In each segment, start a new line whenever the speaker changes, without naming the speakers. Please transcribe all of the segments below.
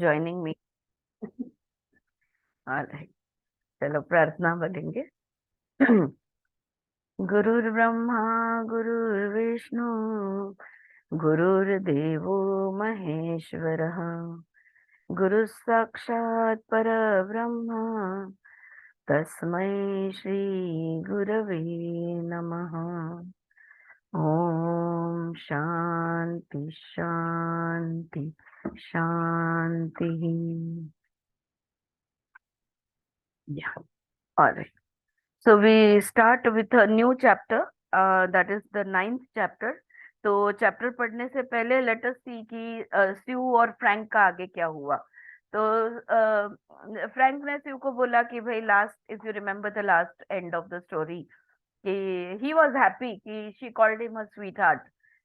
joining me. All right. चलो प्रार्थना बोलेंगे। गुरुर्ब्रह्मा गुरुर्विष्णु गुरुर्देवो महेश्वरः गुरुः साक्षात् परब्रह्म तस्मै श्री गुरवे नमः। ओम शांति शांति शांति। Yeah. All right. So we start with a new chapter, that is the 9th chapter. तो चैप्टर पढ़ने से पहले लेट अस सी कि स्यू और फ्रैंक का आगे क्या हुआ। तो फ्रैंक ने स्यू को बोला कि भाई last, if you remember the last end of the story, कि ही वाज हैप्पी कि she called him a sweet heart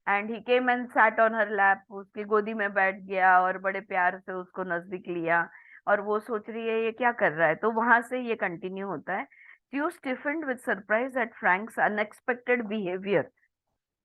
and he came and sat on her lap, उसकी गोदी में बैठ गया और बड़े प्यार से उसको नजदीक लिया। और वो सोच रही है ये क्या कर रहा है। तो वहां से ये कंटिन्यू होता है। Stu stiffened with surprise at Frank's unexpected behavior.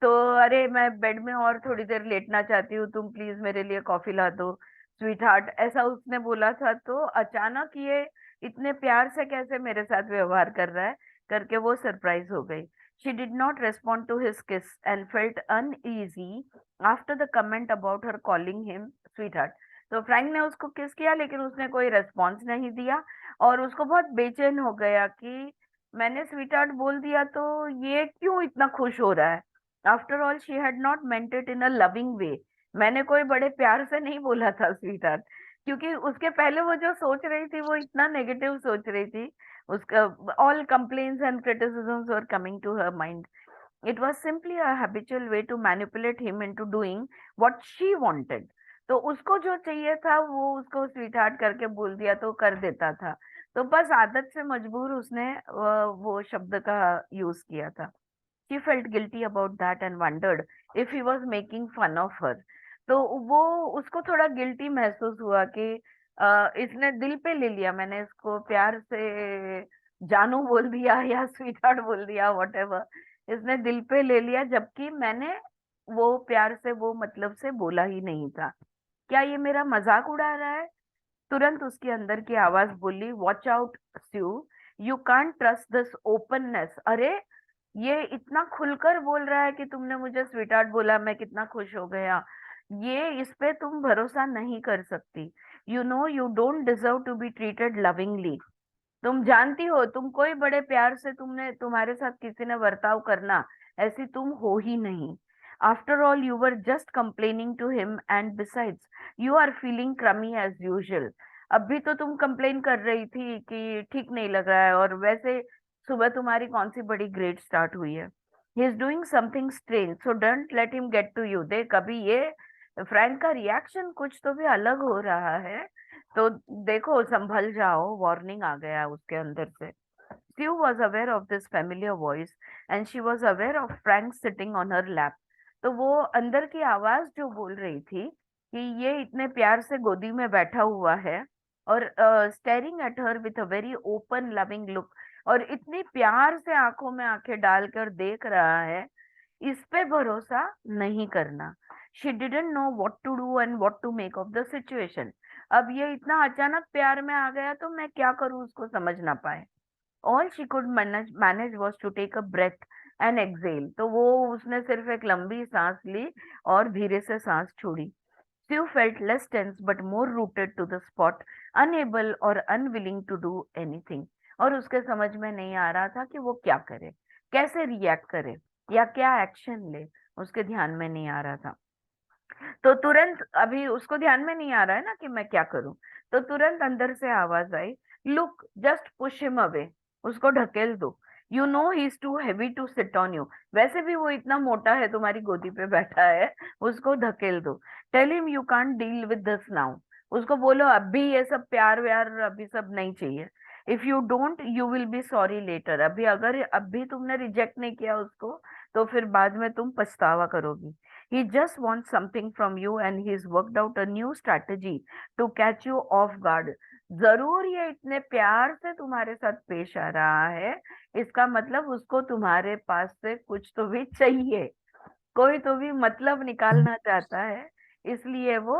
तो अरे मैं बेड में और थोड़ी देर लेटना चाहती हूँ, तुम प्लीज मेरे लिए कॉफी ला दो स्वीट हार्ट, ऐसा उसने बोला था। तो अचानक ये इतने प्यार से कैसे मेरे साथ व्यवहार कर रहा है करके वो सरप्राइज हो गई। She did not respond to his kiss and felt uneasy after the comment about her calling him sweetheart. तो फ्रैंक ने उसको किस किया लेकिन उसने कोई रेस्पॉन्स नहीं दिया और उसको बहुत बेचैन हो गया कि मैंने स्वीट हार्ट बोल दिया तो ये क्यों इतना खुश हो रहा है। After all she had not meant it in a loving way. मैंने कोई बड़े प्यार से नहीं बोला था स्वीट हार्ट, क्योंकि उसके पहले वो जो सोच रही थी वो इतना नेगेटिव सोच रही थी। उसका all complains and criticisms were coming to her mind. It was simply a habitual way to manipulate him into doing what she wanted. तो उसको जो चाहिए था वो उसको स्वीट हार्ट करके बोल दिया तो कर देता था। तो बस आदत से मजबूर उसने वो शब्द का यूज किया था। She felt guilty about that and wondered if he was making fun of her. तो वो उसको थोड़ा गिल्टी महसूस हुआ कि इसने दिल पे ले लिया, मैंने इसको प्यार से जानू बोल दिया या स्वीट हार्ट बोल दिया, वॉटेवर, इसने दिल पे ले लिया जबकि मैंने वो प्यार से वो मतलब से बोला ही नहीं था। क्या ये मेरा मजाक उड़ा रहा है। तुरंत उसके अंदर की आवाज बोली, watch out Sue, you can't trust this openness. अरे ये इतना खुलकर बोल रहा है कि तुमने मुझे स्वीटहार्ट बोला, मैं कितना खुश हो गया। ये इस पे तुम भरोसा नहीं कर सकती। You know you don't deserve to be treated lovingly. तुम जानती हो तुम कोई बड़े प्यार से तुमने तुम्हारे साथ किसी ने बर्ताव करना, ऐसी तुम हो ही नहीं। After all you were just complaining to him and besides you are feeling crummy as usual. अभी तो तुम कंप्लेन कर रही थी कि ठीक नहीं लग रहा है, और वैसे सुबह तुम्हारी कौन सी बड़ी ग्रेट स्टार्ट हुई है। He is doing something strange so don't let him get to you. देख अभी ये फ्रैंक का रिएक्शन कुछ तो भी अलग हो रहा है, तो देखो संभल जाओ, वार्निंग आ गया उसके अंदर से। Sue was aware of this familiar voice and she was aware of Frank sitting on her lap. तो वो अंदर की आवाज जो बोल रही थी कि ये इतने प्यार से गोदी में बैठा हुआ है और staring at her with a very open loving look, और इतनी प्यार से आंखों में आंखें डालकर देख रहा है, इस पे भरोसा नहीं करना। She didn't know what to do and what to make of the situation. अब ये इतना अचानक प्यार में आ गया तो मैं क्या करूं उसको समझ ना पाए। All she could manage was to take a breath and exhale. तो वो उसने सिर्फ एक लंबी सांस ली और धीरे से सांस छोड़ी। Sue felt less tense but more rooted to the spot, unable or unwilling to do anything. और उसके समझ में नहीं आ रहा था कि वो क्या करे, कैसे रिएक्ट करे या क्या एक्शन ले, उसके ध्यान में नहीं आ रहा था। तो तुरंत अभी उसको ध्यान में नहीं आ रहा है ना कि मैं क्या करूं, तो तुरंत अंदर से आवाज आई, look just push him away, उसको ढकेल दो। You know he is too heavy to sit on you. वैसे भी वो इतना मोटा है, तुम्हारी गोदी पे बैठा है, उसको ढकेल दो। Tell him you can't deal with this now. उसको बोलो अभी ये सब प्यार व्यार अभी सब नहीं चाहिए। If you don't you will be sorry later. अभी अगर अभी तुमने रिजेक्ट नहीं किया उसको तो फिर बाद में तुम पछतावा करोगी। He just wants something from you and he's worked out a new strategy to catch you off guard. जरूर ये इतने प्यार से तुम्हारे साथ पेश आ रहा है, इसका मतलब उसको तुम्हारे पास से कुछ तो भी चाहिए, कोई तो भी मतलब निकालना चाहता है, इसलिए वो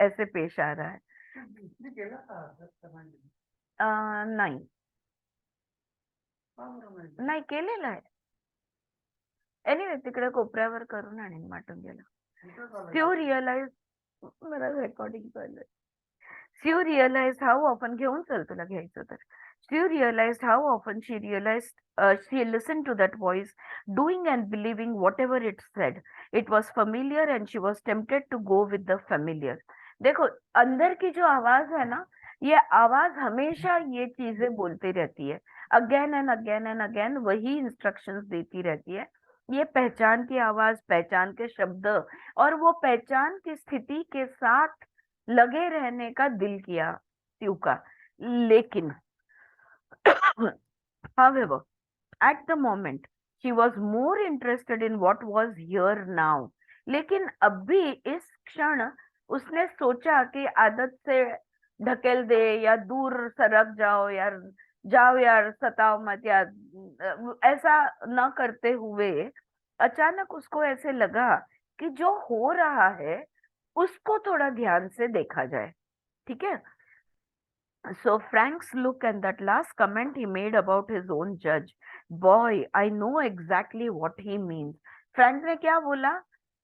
ऐसे पेश आ रहा है। नाही नाही केलेलं आहे. एनिवे तिकडे कोपऱ्यावर करून आणीन वाटून गेलं. फ्यू रिअलाइज मला रेकॉर्डिंग चाललंय. Few realized how often घेऊन चल तुला घ्यायचं तर. Few realized how often she realized she listened to that voice, doing and believing whatever it said. It was familiar and she was tempted to go with the familiar. देखो अंदर की जो आवाज है ना, ये आवाज हमेशा ये चीजें बोलती रहती है, अगेन एंड अगेन वही इंस्ट्रक्शंस देती रहती है. ये पहचान की आवाज, पहचान के शब्द और वो पहचान की स्थिति के साथ लगे रहने का दिल किया ट्यू का. लेकिन however at the moment she was more interested in what was here now. लेकिन अभी इस क्षण उसने सोचा कि आदत से ढकेल दे या दूर सरक जाओ यार, जाओ यार सताओ मत यार, ऐसा न करते हुए अचानक उसको ऐसे लगा कि जो हो रहा है उसको थोड़ा ध्यान से देखा जाए. ठीक है. So Frank's look and that last comment he made about his own judge. Boy, I know exactly what he means. Frank ने क्या बोला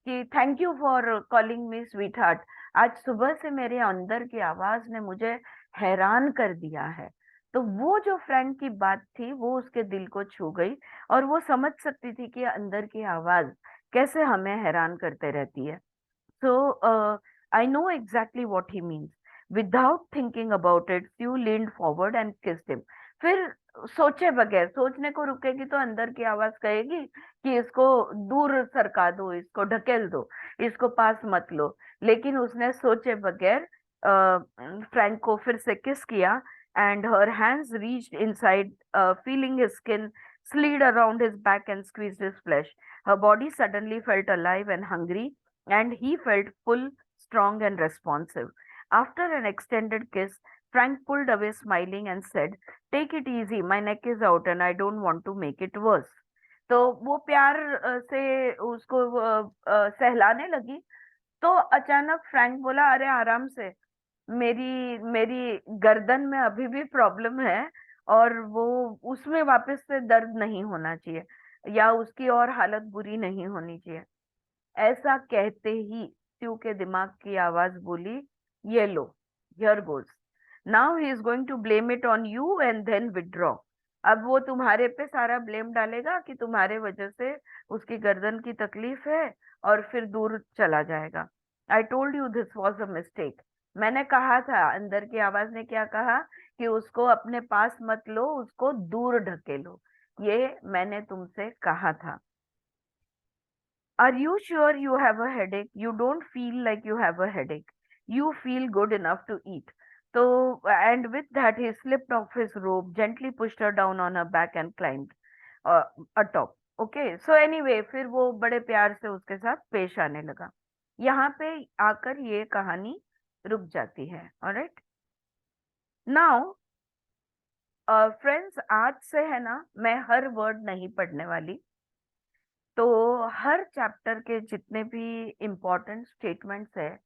कि thank you for calling me sweet heart. आज सुबह से मेरे अंदर की आवाज ने मुझे हैरान कर दिया है. तो वो जो फ्रैंक की बात थी वो उसके दिल को छू गई और वो समझ सकती थी कि अंदर की आवाज कैसे हमें हैरान करते रहती है. So I know exactly what he means. Without thinking about it, Sue leaned forward and kissed him. फिर सोचे बगैर, सोचने को रुकेगी तो अंदर की आवाज कहेगी कि इसको दूर सरका दो, इसको ढकेल दो, इसको पास मत लो. लेकिन उसने सोचे बगैर फ्रैंक को फिर से किस किया and her hands reached inside, feeling his skin, slid around his back and squeezed his flesh. Her body suddenly felt alive and hungry, and he felt full, strong, and responsive. After an extended kiss, Frank pulled away smiling and said, "Take it easy, my neck is out and I don't want to make it worse." तो वो प्यार से उसको सहलाने लगी. तो अचानक Frank बोला, अरे आराम से, मेरी मेरी गर्दन में अभी भी प्रॉब्लम है और वो उसमें वापस से दर्द नहीं होना चाहिए या उसकी और हालत बुरी नहीं होनी चाहिए. ऐसा कहते ही स्यू के दिमाग की आवाज बोली, ये लो, here goes, now he is going to blame it on you and then withdraw. अब वो तुम्हारे पे सारा ब्लेम डालेगा कि तुम्हारे वजह से उसकी गर्दन की तकलीफ है और फिर दूर चला जाएगा. I told you this was a mistake. मैंने कहा था, अंदर की आवाज ने क्या कहा कि उसको अपने पास मत लो, उसको दूर ढकेलो. ये मैंने तुमसे कहा था. Are you sure you have a headache? You don't feel like you have a headache. You feel good enough to eat. So, and with that, he slipped off his robe, gently pushed her down on her back, and climbed uh, atop. Okay, so anyway, फिर वो बड़े प्यार से उसके साथ पेश आने लगा. यहाँ पे आकर ये कहानी रुक जाती है. ऑलराइट. नाउ फ्रेंड्स, आज से है ना, मैं हर वर्ड नहीं पढ़ने वाली. तो हर चैप्टर के जितने भी इम्पोर्टेंट स्टेटमेंट्स है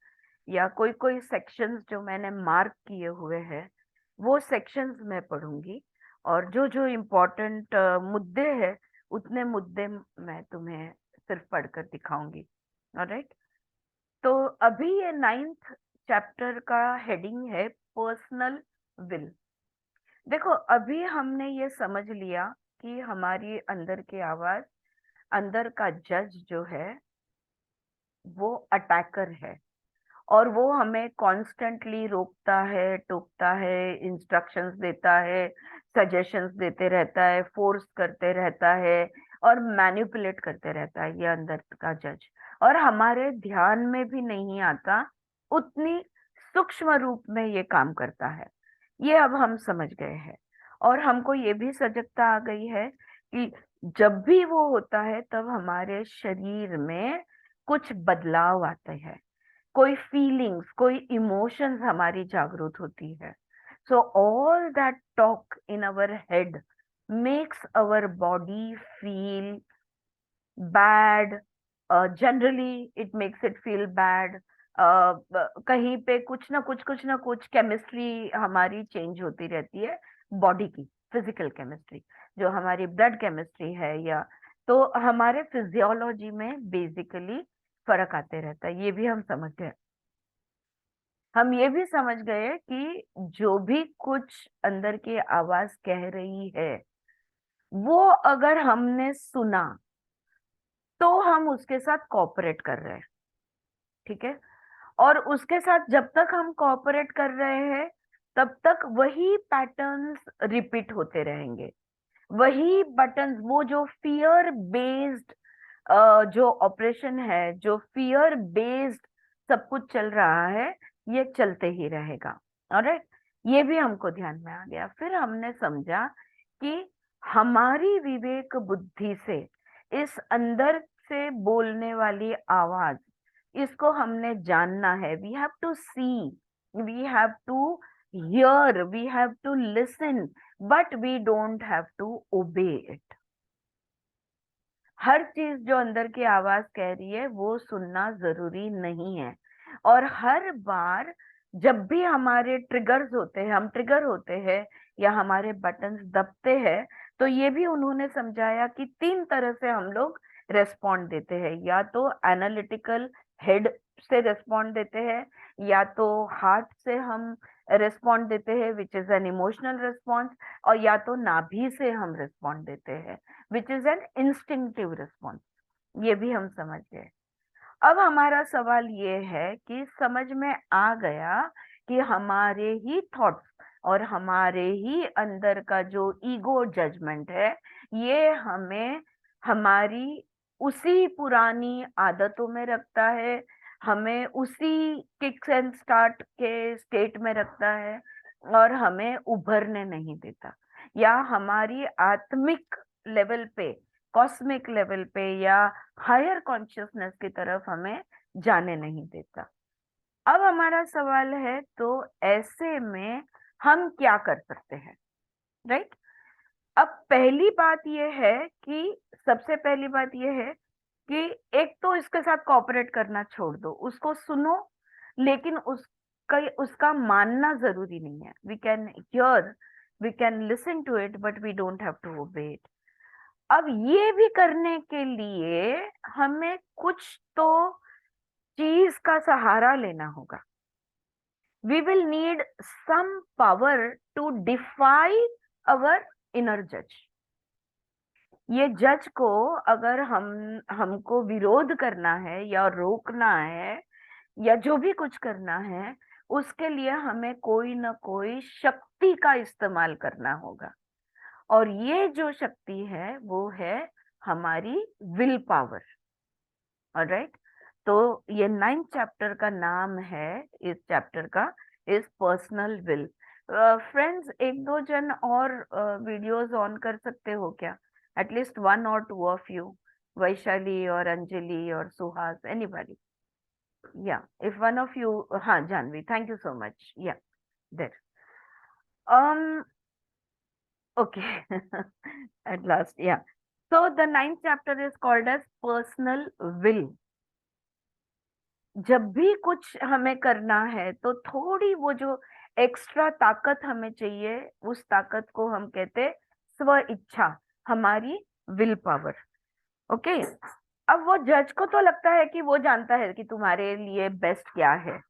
या कोई कोई सेक्शंस जो मैंने मार्क किए हुए हैं वो सेक्शंस मैं पढ़ूंगी और जो जो इम्पोर्टेंट मुद्दे हैं उतने मुद्दे मैं तुम्हें सिर्फ पढ़कर दिखाऊंगी. ऑलराइट. तो अभी ये 9th चैप्टर का हेडिंग है पर्सनल विल. देखो अभी हमने ये समझ लिया कि हमारी अंदर की आवाज, अंदर का जज जो है वो अटैकर है और वो हमें कॉन्स्टेंटली रोकता है, टोकता है, इंस्ट्रक्शंस देता है, सजेशंस देते रहता है, फोर्स करते रहता है और मैनिपुलेट करते रहता है ये अंदर का जज. और हमारे ध्यान में भी नहीं आता उतनी सूक्ष्म रूप में ये काम करता है. ये अब हम समझ गए हैं और हमको ये भी सजगता आ गई है कि जब भी वो होता है तब हमारे शरीर में कुछ बदलाव आते हैं, कोई फीलिंग्स, कोई इमोशंस हमारी जागृत होती है. So all that talk in our head makes our body feel bad. Generally it makes it feel bad. कहीं पे कुछ ना कुछ केमिस्ट्री हमारी चेंज होती रहती है, बॉडी की फिजिकल केमिस्ट्री, जो हमारी ब्लड केमिस्ट्री है, या तो हमारे फिजियोलॉजी में बेसिकली फर्क आते रहता है। ये भी हम समझ गए। हम ये भी समझ गए कि जो भी कुछ अंदर की आवाज कह रही है, वो अगर हमने सुना तो हम उसके साथ कोऑपरेट कर रहे हैं। ठीक है। और उसके साथ जब तक हम कोऑपरेट कर रहे हैं, तब तक वही पैटर्न्स रिपीट होते रहेंगे। वही बटन्स, वो जो फियर बेस्ड जो ऑपरेशन है, जो फियर बेस्ड सब कुछ चल रहा है, ये चलते ही रहेगा। ऑलराइट। ये भी हमको ध्यान में आ गया। फिर हमने समझा कि हमारी विवेक बुद्धि से इस अंदर से बोलने वाली आवाज, इसको हमने जानना है। We have to see, we have to hear, we have to listen, but we don't have to obey it. हर चीज जो अंदर की आवाज कह रही है वो सुनना जरूरी नहीं है। और हर बार जब भी हमारे ट्रिगर्स होते हैं, हम ट्रिगर होते हैं या हमारे बटन्स दबते हैं, तो ये भी उन्होंने समझाया कि तीन तरह से हम लोग रेस्पॉन्ड देते हैं। या तो एनालिटिकल हेड से रेस्पॉन्ड देते हैं, या तो हार्ट से हम रेस्पॉन्ड देते हैं which is an emotional response, और या तो नाभि से हम रेस्पॉन्ड देते हैं which is an instinctive response. ये भी हम समझ गए। अब हमारा सवाल ये है कि समझ में आ गया कि हमारे ही थॉट्स और हमारे ही अंदर का जो ईगो जजमेंट है, ये हमें हमारी उसी पुरानी आदतों में रखता है, हमें उसी किक्स एंड स्टार्ट के स्टेट में रखता है, और हमें उभरने नहीं देता, या हमारी आत्मिक लेवल पे, कॉस्मिक लेवल पे, या हायर कॉन्शियसनेस की तरफ हमें जाने नहीं देता। अब हमारा सवाल है, तो ऐसे में हम क्या कर सकते हैं? राइट। अब पहली बात यह है कि सबसे पहली बात यह है कि एक तो इसके साथ कोऑपरेट करना छोड़ दो, उसको सुनो, लेकिन उसका मानना जरूरी नहीं है। We can hear, we can listen to it, but we don't have to obey it. अब ये भी करने के लिए हमें कुछ तो चीज का सहारा लेना होगा। We will need some power to defy our inner जज। ये जज को अगर हमको विरोध करना है या रोकना है या जो भी कुछ करना है, उसके लिए हमें कोई ना कोई शक्ति का इस्तेमाल करना होगा। और ये जो शक्ति है वो है हमारी विल पावर। ऑलराइट। तो ये 9th चैप्टर का नाम है, इस चैप्टर का, इस पर्सनल विल। फ्रेंड्स, एक दो जन और वीडियोस ऑन कर सकते हो क्या? एटलीस्ट वन और टू ऑफ यू, वैशाली और अंजलि और सुहास, एनीबॉडी? या इफ वन ऑफ यू, हाँ Janvi, thank you so much. या there um okay. At last, yeah. So the 9th chapter is called as personal will. जब भी कुछ हमें करना है तो थोड़ी वो जो एक्स्ट्रा ताकत हमें चाहिए, उस ताकत को हम कहते स्व इच्छा, हमारी विल पावर। ओके। अब वो जज को तो लगता है कि वो जानता है कि तुम्हारे लिए बेस्ट क्या है।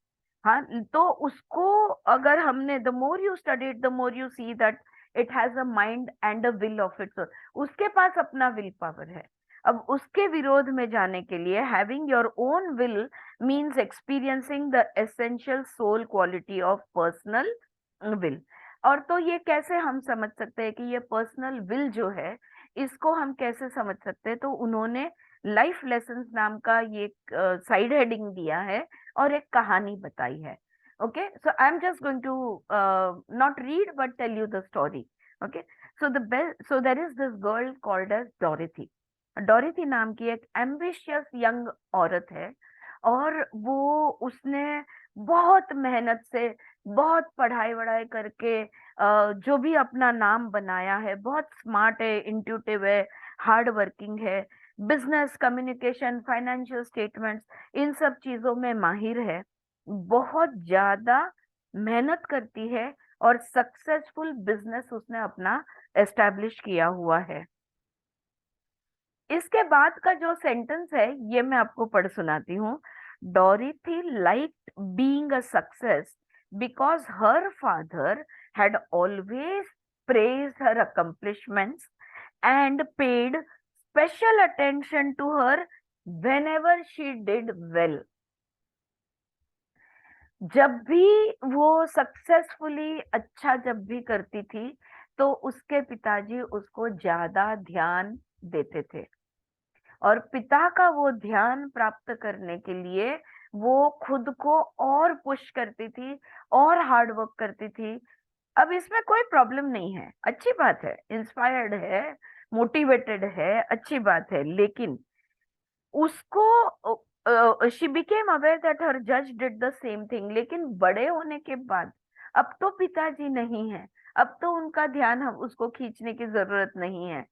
हाँ, तो उसको अगर हमने, the more you study it, the more you see that it has a mind and a will of its. उसके पास अपना विल पावर है। अब उसके विरोध में जाने के लिए, having your own will means experiencing the essential soul quality of personal will. और तो ये कैसे हम समझ सकते हैं कि ये पर्सनल विल जो है, इसको हम कैसे समझ सकते हैं? तो उन्होंने लाइफ लेसन्स नाम का ये साइड हेडिंग दिया है और एक कहानी बताई है। Okay, so I am just going to not read but tell you the story. Okay. So there is this girl called as Dorothy. Dorothy नाम की एक एम्बिशियस यंग औरत है, और वो उसने बहुत मेहनत से, बहुत पढ़ाई वढ़ाई करके जो भी अपना नाम बनाया है, बहुत स्मार्ट है, इंट्यूटिव है, हार्ड वर्किंग है, बिजनेस, कम्युनिकेशन, फाइनेंशियल स्टेटमेंट्स, इन सब चीजों में माहिर है। बहुत ज्यादा मेहनत करती है और सक्सेसफुल बिजनेस उसने अपना एस्टेब्लिश किया हुआ है। इसके बाद का जो सेंटेंस है ये मैं आपको पढ़ सुनाती हूँ। Dorothy liked being a success because her father had always praised her accomplishments and paid special attention to her whenever she did well। जब भी वो सक्सेसफुली अच्छा जब भी करती थी तो उसके पिताजी उसको ज्यादा ध्यान देते थे, और पिता का वो ध्यान प्राप्त करने के लिए वो खुद को और पुश करती थी और हार्ड वर्क करती थी। अब इसमें कोई प्रॉब्लम नहीं है, अच्छी बात है, इंस्पायर्ड है, मोटिवेटेड है, अच्छी बात है, लेकिन उसको शी बिकेम अवेयर दैट हर जज डिड द सेम थिंग। लेकिन बड़े होने के बाद अब तो पिताजी नहीं है, अब तो उनका ध्यान हम उसको खींचने की जरूरत नहीं है,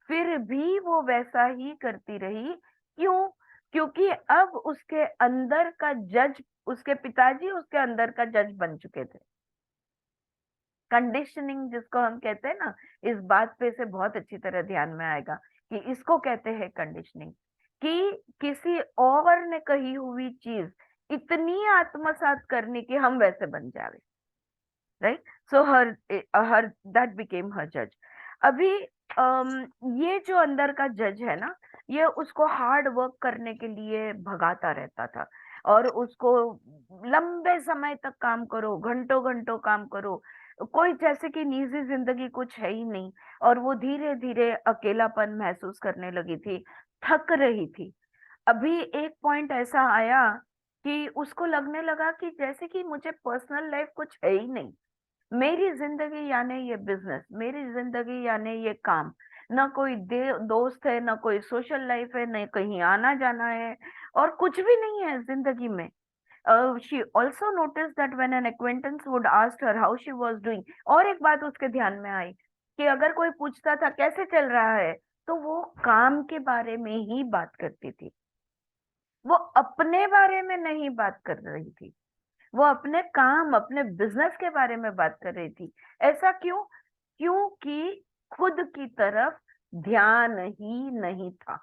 फिर भी वो वैसा ही करती रही। क्यों? क्योंकि अब उसके अंदर का जज, उसके पिताजी उसके अंदर का जज बन चुके थे। कंडीशनिंग जिसको हम कहते हैं ना, इस बात पे से बहुत अच्छी तरह ध्यान में आएगा कि इसको कहते हैं कंडीशनिंग, कि किसी और ने कही हुई चीज इतनी आत्मसात करनी कि हम वैसे बन जावे। Right, so her her that became her जज। अभी ये जो अंदर का जज है ना, ये उसको हार्ड वर्क करने के लिए भगाता रहता था, और उसको लंबे समय तक काम करो, घंटों घंटों काम करो, कोई जैसे कि निजी जिंदगी कुछ है ही नहीं, और वो धीरे धीरे अकेलापन महसूस करने लगी थी, थक रही थी। अभी एक पॉइंट ऐसा आया कि उसको लगने लगा कि जैसे कि मुझे पर्सनल लाइफ कुछ है ही नहीं, मेरी जिंदगी यानी ये बिजनेस, मेरी जिंदगी यानी ये काम, ना कोई दोस्त है, ना कोई सोशल लाइफ है, ना कहीं आना जाना है, और कुछ भी नहीं है जिंदगी में। She also notice that when an acquaintance would ask her how she was doing, और एक बात उसके ध्यान में आई कि अगर कोई पूछता था कैसे चल रहा है, तो वो काम के बारे में ही बात करती थी, वो अपने बारे में नहीं बात कर रही थी, वो अपने काम, अपने बिजनेस के बारे में बात कर रही थी। ऐसा क्यों? क्योंकि खुद की तरफ ध्यान ही नहीं था,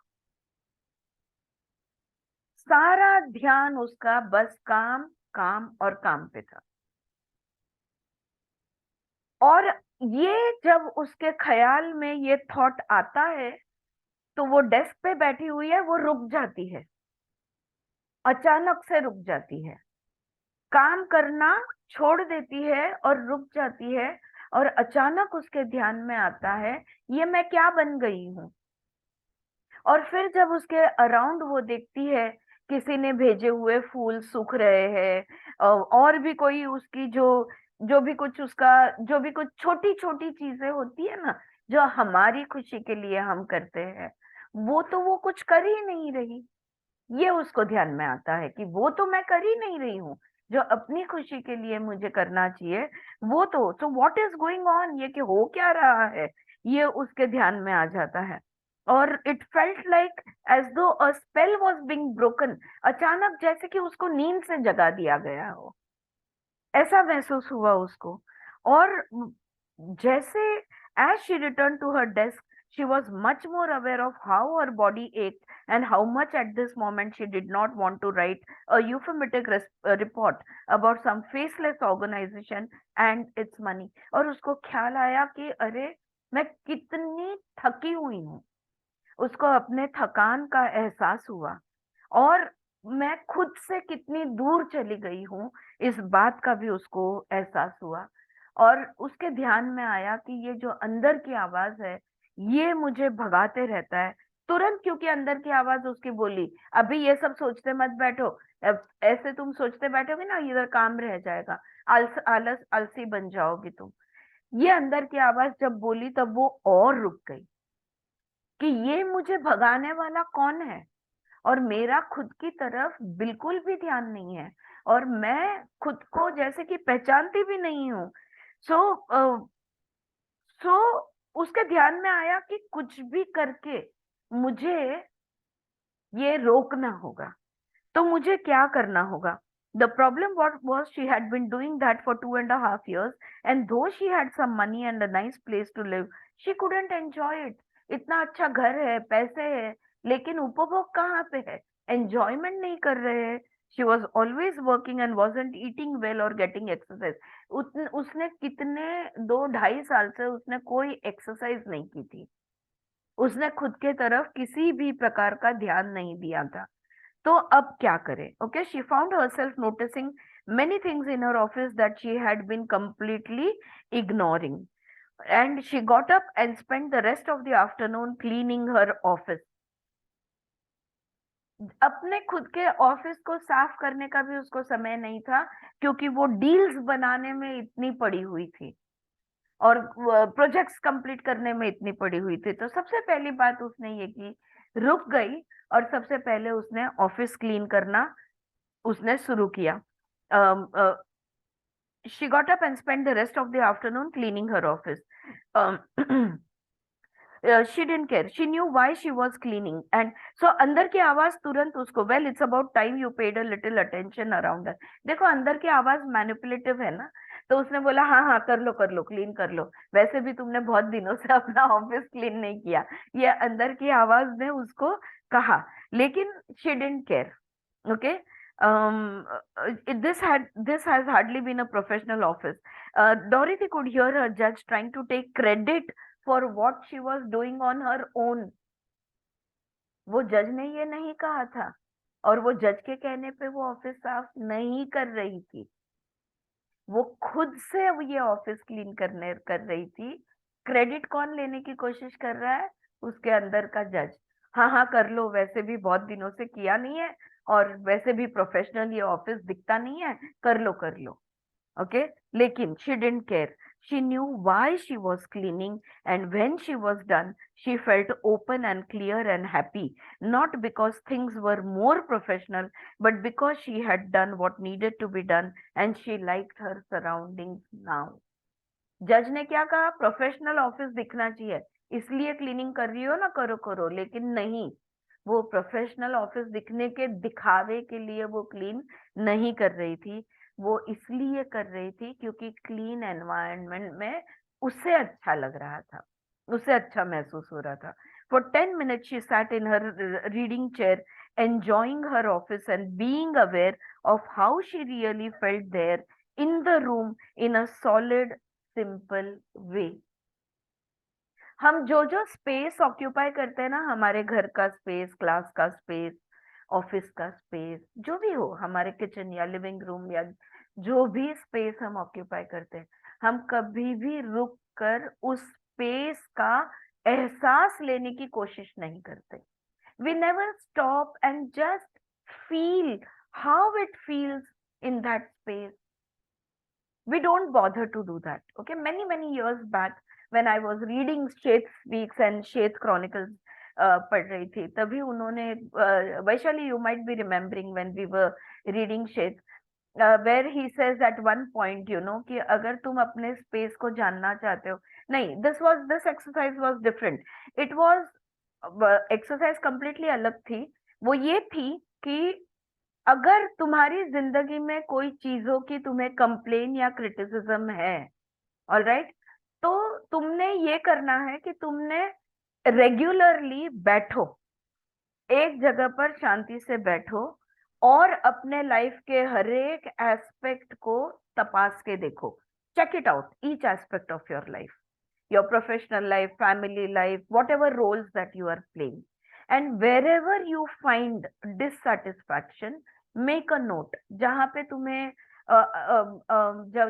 सारा ध्यान उसका बस काम, काम और काम पे था। और ये जब उसके ख्याल में ये थॉट आता है, तो वो डेस्क पे बैठी हुई है, वो रुक जाती है, अचानक से रुक जाती है, काम करना छोड़ देती है और रुक जाती है, और अचानक उसके ध्यान में आता है ये मैं क्या बन गई हूँ। और फिर जब उसके अराउंड वो देखती है, किसी ने भेजे हुए फूल सूख रहे हैं, और भी कोई उसकी जो जो भी कुछ उसका, जो भी कुछ छोटी छोटी चीजें होती है ना, जो हमारी खुशी के लिए हम करते हैं, वो तो वो कुछ कर ही नहीं रही। ये उसको ध्यान में आता है कि वो तो मैं कर ही नहीं रही हूँ, जो अपनी खुशी के लिए मुझे करना चाहिए, वो तो व्हाट इज गोइंग ऑन, ये कि हो क्या रहा है, ये उसके ध्यान में आ जाता है। और इट फेल्ट लाइक एज दो अ स्पेल वाज बीइंग ब्रोकन, अचानक जैसे कि उसको नींद से जगा दिया गया हो, ऐसा महसूस हुआ उसको। और जैसे as she returned to her desk, she was much more aware of how her body ached and how much at this moment she did not want to write a euphemistic report about some faceless organization and its money। और उसको ख्याल आया कि अरे मैं कितनी थकी हुई हूँ, उसको अपने थकान का एहसास हुआ, और मैं खुद से कितनी दूर चली गई हूँ, इस बात का भी उसको एहसास हुआ। और उसके ध्यान में आया कि ये जो अंदर की आवाज है, ये मुझे भगाते रहता है तुरंत, क्योंकि अंदर की आवाज उसकी बोली अभी ये सब सोचते मत बैठो, ऐसे तुम सोचते बैठोगे ना इधर काम रह जाएगा, आलस आलसी बन जाओगी तुम। ये अंदर की आवाज जब बोली तब वो और रुक गई कि ये मुझे भगाने वाला कौन है, और मेरा खुद की तरफ बिल्कुल भी ध्यान नहीं है, और मैं खुद को जैसे कि पहचानती भी नहीं हूँ। सो सो उसके ध्यान में आया कि कुछ भी करके मुझे ये रोकना होगा, तो मुझे क्या करना होगा? The problem was she had been doing that for 2.5 years, and though she had some money and a nice place to live, she couldn't enjoy it. इतना अच्छा घर है, पैसे है, लेकिन उपभोग कहाँ पे है? एंजॉयमेंट नहीं कर रहे हैं. She was always working and wasn't eating well और गेटिंग एक्सरसाइज. उसने कितने 2-2.5 साल से उसने कोई एक्सरसाइज नहीं की थी. उसने खुद के तरफ किसी भी प्रकार का ध्यान नहीं दिया था. तो अब क्या करे? Okay, she found herself noticing many things in her office that she had been completely ignoring, and she got up and spent the rest of the afternoon cleaning her office. अपने खुद के ऑफिस को साफ करने का भी उसको समय नहीं था, क्योंकि वो डील्स बनाने में इतनी पड़ी हुई थी और प्रोजेक्ट्स कंप्लीट करने में इतनी पड़ी हुई थी. तो सबसे पहली बात उसने ये की, रुक गई और सबसे पहले उसने ऑफिस क्लीन करना उसने शुरू किया. She got up and spent the rest of the afternoon cleaning her office. Um, she didn't care. She knew why she was cleaning. And so अंदर की आवाज तुरंत उसको, well, it's about time you paid a little attention around her. देखो अंदर की आवाज manipulative है ना. तो उसने बोला हाँ हाँ कर लो क्लीन कर लो, वैसे भी तुमने बहुत दिनों से अपना ऑफिस क्लीन नहीं किया. ये अंदर की आवाज ने उसको कहा, लेकिन she didn't care. Okay. This has hardly been a professional office. Dorothy could hear her judge trying to take credit for what she was doing on her own. वो जज ने ये नहीं कहा था, और वो जज के कहने पे वो ऑफिस साफ नहीं कर रही थी. वो खुद से वो ये ऑफिस क्लीन कर रही थी. क्रेडिट कौन लेने की कोशिश कर रहा है? उसके अंदर का जज. हाँ हाँ कर लो, वैसे भी बहुत दिनों से किया नहीं है, और वैसे भी प्रोफेशनल ये ऑफिस दिखता नहीं है, कर लो. Okay, लेकिन she didn't care. She knew why she was cleaning, and when she was done, she felt open and clear and happy, not because things were more professional, but because she had done what needed to be done, and she liked her surroundings now. जज ने क्या कहा? Professional office दिखना चाहिए, इसलिए cleaning कर रही हो ना, करो करो. लेकिन नहीं, वो प्रोफेशनल ऑफिस दिखने के दिखावे के लिए वो क्लीन नहीं कर रही थी. वो इसलिए कर रही थी क्योंकि क्लीन एनवायरनमेंट में उसे अच्छा लग रहा था, उसे अच्छा महसूस हो रहा था. For 10 minutes she sat in her reading chair, enjoying her office and being aware of how she really felt there in the room, in a solid, simple way. हम जो जो स्पेस ऑक्यूपाई करते हैं ना, हमारे घर का स्पेस, क्लास का स्पेस, ऑफिस का स्पेस, जो भी हो, हमारे किचन या लिविंग रूम या जो भी स्पेस हम ऑक्यूपाई करते हैं, हम कभी भी रुक कर उस स्पेस का एहसास लेने की कोशिश नहीं करते. We never stop and just feel how it feels in that space. We don't bother to do that. Okay, many years back when I was reading Sheth Speaks and Sheth Chronicles, पढ़ रही थी, तभी उन्होंने, Vaishali, you might be remembering when we were reading Sheth, where he says at one point, कि अगर तुम अपने space को जानना चाहते हो, नहीं, this exercise was different. It was exercise completely अलग थी. वो ये थी कि अगर तुम्हारी जिंदगी में कोई चीजों की तुम्हें कंप्लेन या क्रिटिसिज्म है, ऑलराइट, तो तुमने ये करना है कि तुमने रेगुलरली बैठो, एक जगह पर शांति से बैठो और अपने लाइफ के हर एक एस्पेक्ट को तपास के देखो. Check it out, each aspect of your life, your professional life, family life, whatever roles that you are playing. And wherever you find dissatisfaction, make a note. जहां पे तुम्हें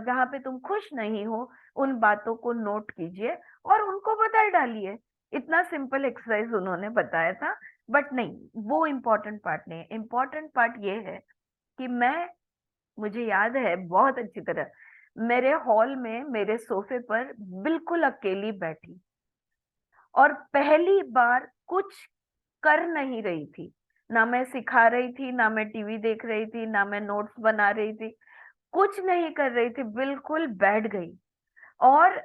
जहां पे तुम खुश नहीं हो, उन बातों को नोट कीजिए और उनको बदल डालिए. इतना सिंपल एक्सरसाइज उन्होंने बताया था. बट नहीं, वो इम्पोर्टेंट पार्ट नहीं है. इम्पोर्टेंट पार्ट ये है कि मुझे याद है बहुत अच्छी तरह, मेरे हॉल में मेरे सोफे पर बिल्कुल अकेली बैठी और पहली बार कुछ कर नहीं रही थी. ना मैं सिखा रही थी, ना मैं टीवी देख रही थी, ना मैं नोट्स बना रही थी, कुछ नहीं कर रही थी, बिल्कुल बैठ गई. और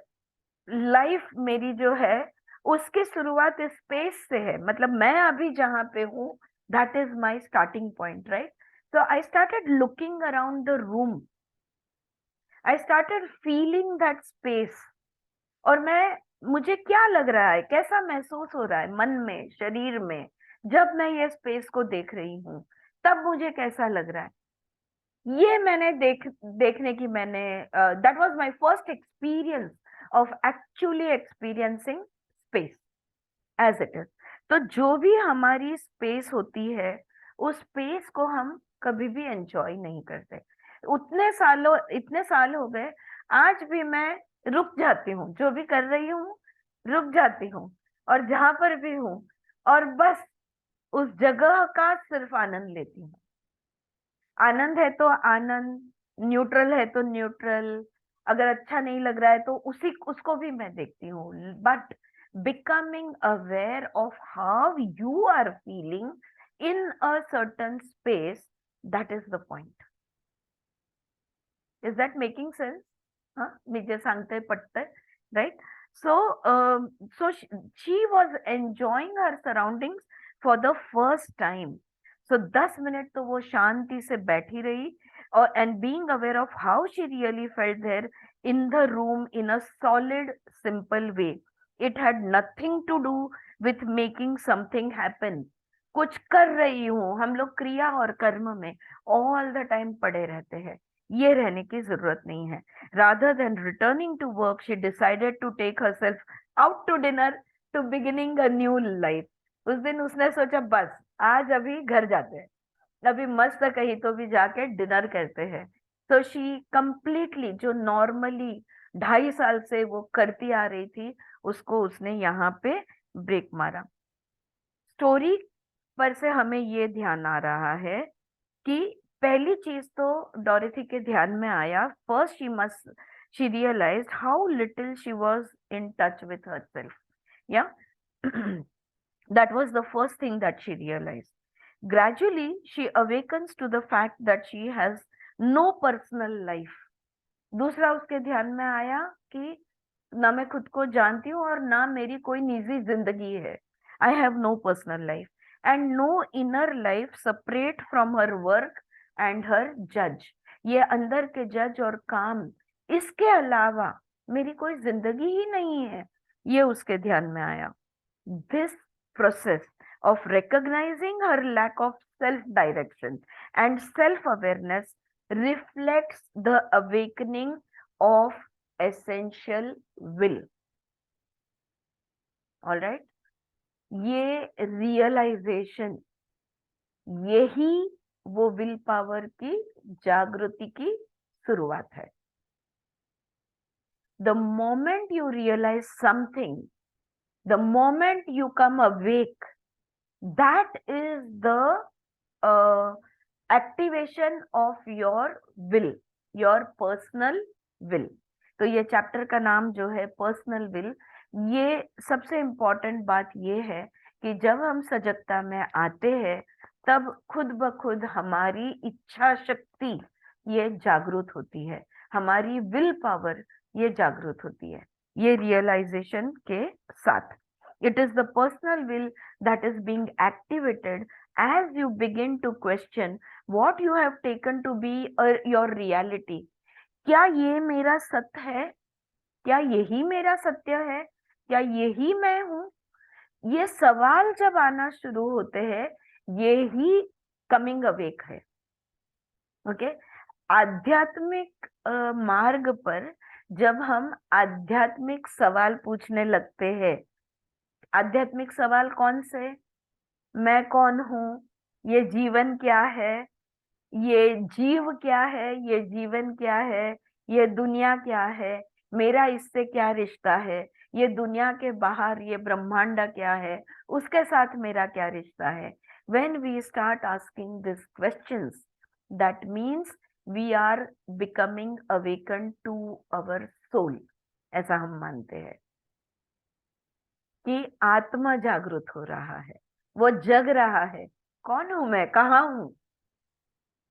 लाइफ मेरी जो है उसकी शुरुआत स्पेस से है. मतलब मैं अभी जहां पे हूँ, that is my starting point, right. So I started looking around the room. I started feeling that space. और मुझे क्या लग रहा है, कैसा महसूस हो रहा है मन में, शरीर में, जब मैं ये स्पेस को देख रही हूँ, तब मुझे कैसा लग रहा है, ये मैंने देखने की मैंने that was my first experience of actually experiencing space as it is. तो जो भी हमारी स्पेस होती है, उस स्पेस को हम कभी भी एंजॉय नहीं करते। इतने साल हो गए, आज भी मैं रुक जाती हूँ, जो भी कर रही हूँ रुक जाती हूँ, और जहां पर भी हूँ, और बस उस जगह का सिर्फ आनंद लेती हूँ। आनंद है तो आनंद, न्यूट्रल है तो न्यूट्रल, अगर अच्छा नहीं लग रहा है तो उसको भी मैं देखती हूँ, but becoming aware of how you are feeling in a certain space, that is the point. Is that making sense? हाँ, मी जे सांगते पटतंय, right? So so she was enjoying her surroundings for the first time. So 10 minute तो वो शांति से बैठी रही, और and being aware of how she really felt there in the room in a solid simple way. It had nothing to do with making something happen. कुछ कर रही हूँ, हम लोग क्रिया और कर्म में ऑल द टाइम पड़े रहते हैं, ये रहने की जरूरत नहीं है। Rather than returning to work, she decided to take herself out to dinner to beginning a new life. उस दिन उसने सोचा बस आज अभी घर जाते हैं, अभी मस्त कहीं तो भी जाके डिनर करते हैं। तो शी कंप्लीटली, जो नॉर्मली 2.5 साल से वो करती आ रही थी, उसको उसने यहाँ पे ब्रेक मारा। स्टोरी पर से हमें ये ध्यान आ रहा है कि पहली चीज तो डोरिथी के ध्यान में आया, first she realised how little she was in touch with herself, yeah that was the first thing that she realised. Gradually she awakens to the fact that she has no personal life. दूसरा उसके ध्यान में आया कि ना मैं खुद को जानती हूँ और ना मेरी कोई निजी जिंदगी है। I have no personal life and no inner life separate from her work and her जज। ये अंदर के जज और काम, इसके अलावा मेरी कोई जिंदगी ही नहीं है, ये उसके ध्यान में आया। This process of recognizing her lack of self direction and self awareness reflects the awakening of essential will. All right, ये रियलाइजेशन, यही वो विल पावर की जागृति की शुरुआत है। The moment you realize something, the moment you come awake, that is the activation of your will, your personal will. तो ये चैप्टर का नाम जो है पर्सनल विल। ये सबसे इम्पोर्टेंट बात ये है कि जब हम सजगता में आते हैं, तब खुद ब खुद हमारी इच्छा शक्ति ये जागृत होती है, हमारी विल पावर ये जागृत होती है, ये रियलाइजेशन के साथ। It is the personal will that is being activated as you begin to question what you have taken to be your reality. क्या ये मेरा सत्य है? क्या यही मेरा सत्य है? क्या यही मैं हूं? ये सवाल जब आना शुरू होते हैं, ये ही कमिंग अवेक है। ओके, आध्यात्मिक मार्ग पर जब हम आध्यात्मिक सवाल पूछने लगते हैं, आध्यात्मिक सवाल कौन से? मैं कौन हूँ? ये जीवन क्या है? ये जीव क्या है? ये जीवन क्या है? ये दुनिया क्या है? मेरा इससे क्या रिश्ता है? ये दुनिया के बाहर ये ब्रह्मांड क्या है? उसके साथ मेरा क्या रिश्ता है? When we start asking these questions, that means we are becoming awakened to our soul. ऐसा हम मानते हैं कि आत्मा जागृत हो रहा है, वो जग रहा है, कौन हूं मैं, कहाँ हूं।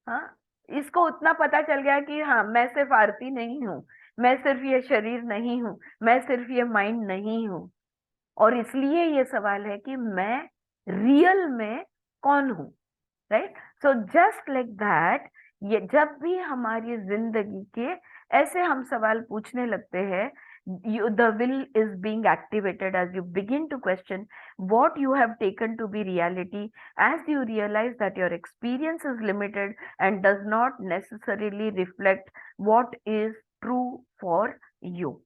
हाँ, इसको उतना पता चल गया कि हाँ, मैं सिर्फ आरती नहीं हूँ, मैं सिर्फ ये शरीर नहीं हूँ, मैं सिर्फ ये माइंड नहीं हूँ। और इसलिए ये सवाल है कि मैं रियल में कौन हूँ, right? So just like that, ये जब भी हमारी जिंदगी के ऐसे हम सवाल पूछने लगते हैं, the will is being activated as you begin to question what you have taken to be reality, as you realize that your experience is limited and does not necessarily reflect what is true for you.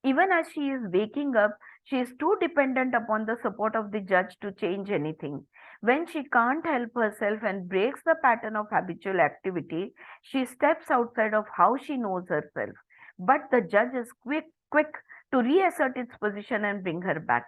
Even as she is waking up, she is too dependent upon the support of the judge to change anything. When she can't help herself and breaks the pattern of habitual activity, she steps outside of how she knows herself. But the judge is quick to reassert its position and bring her back.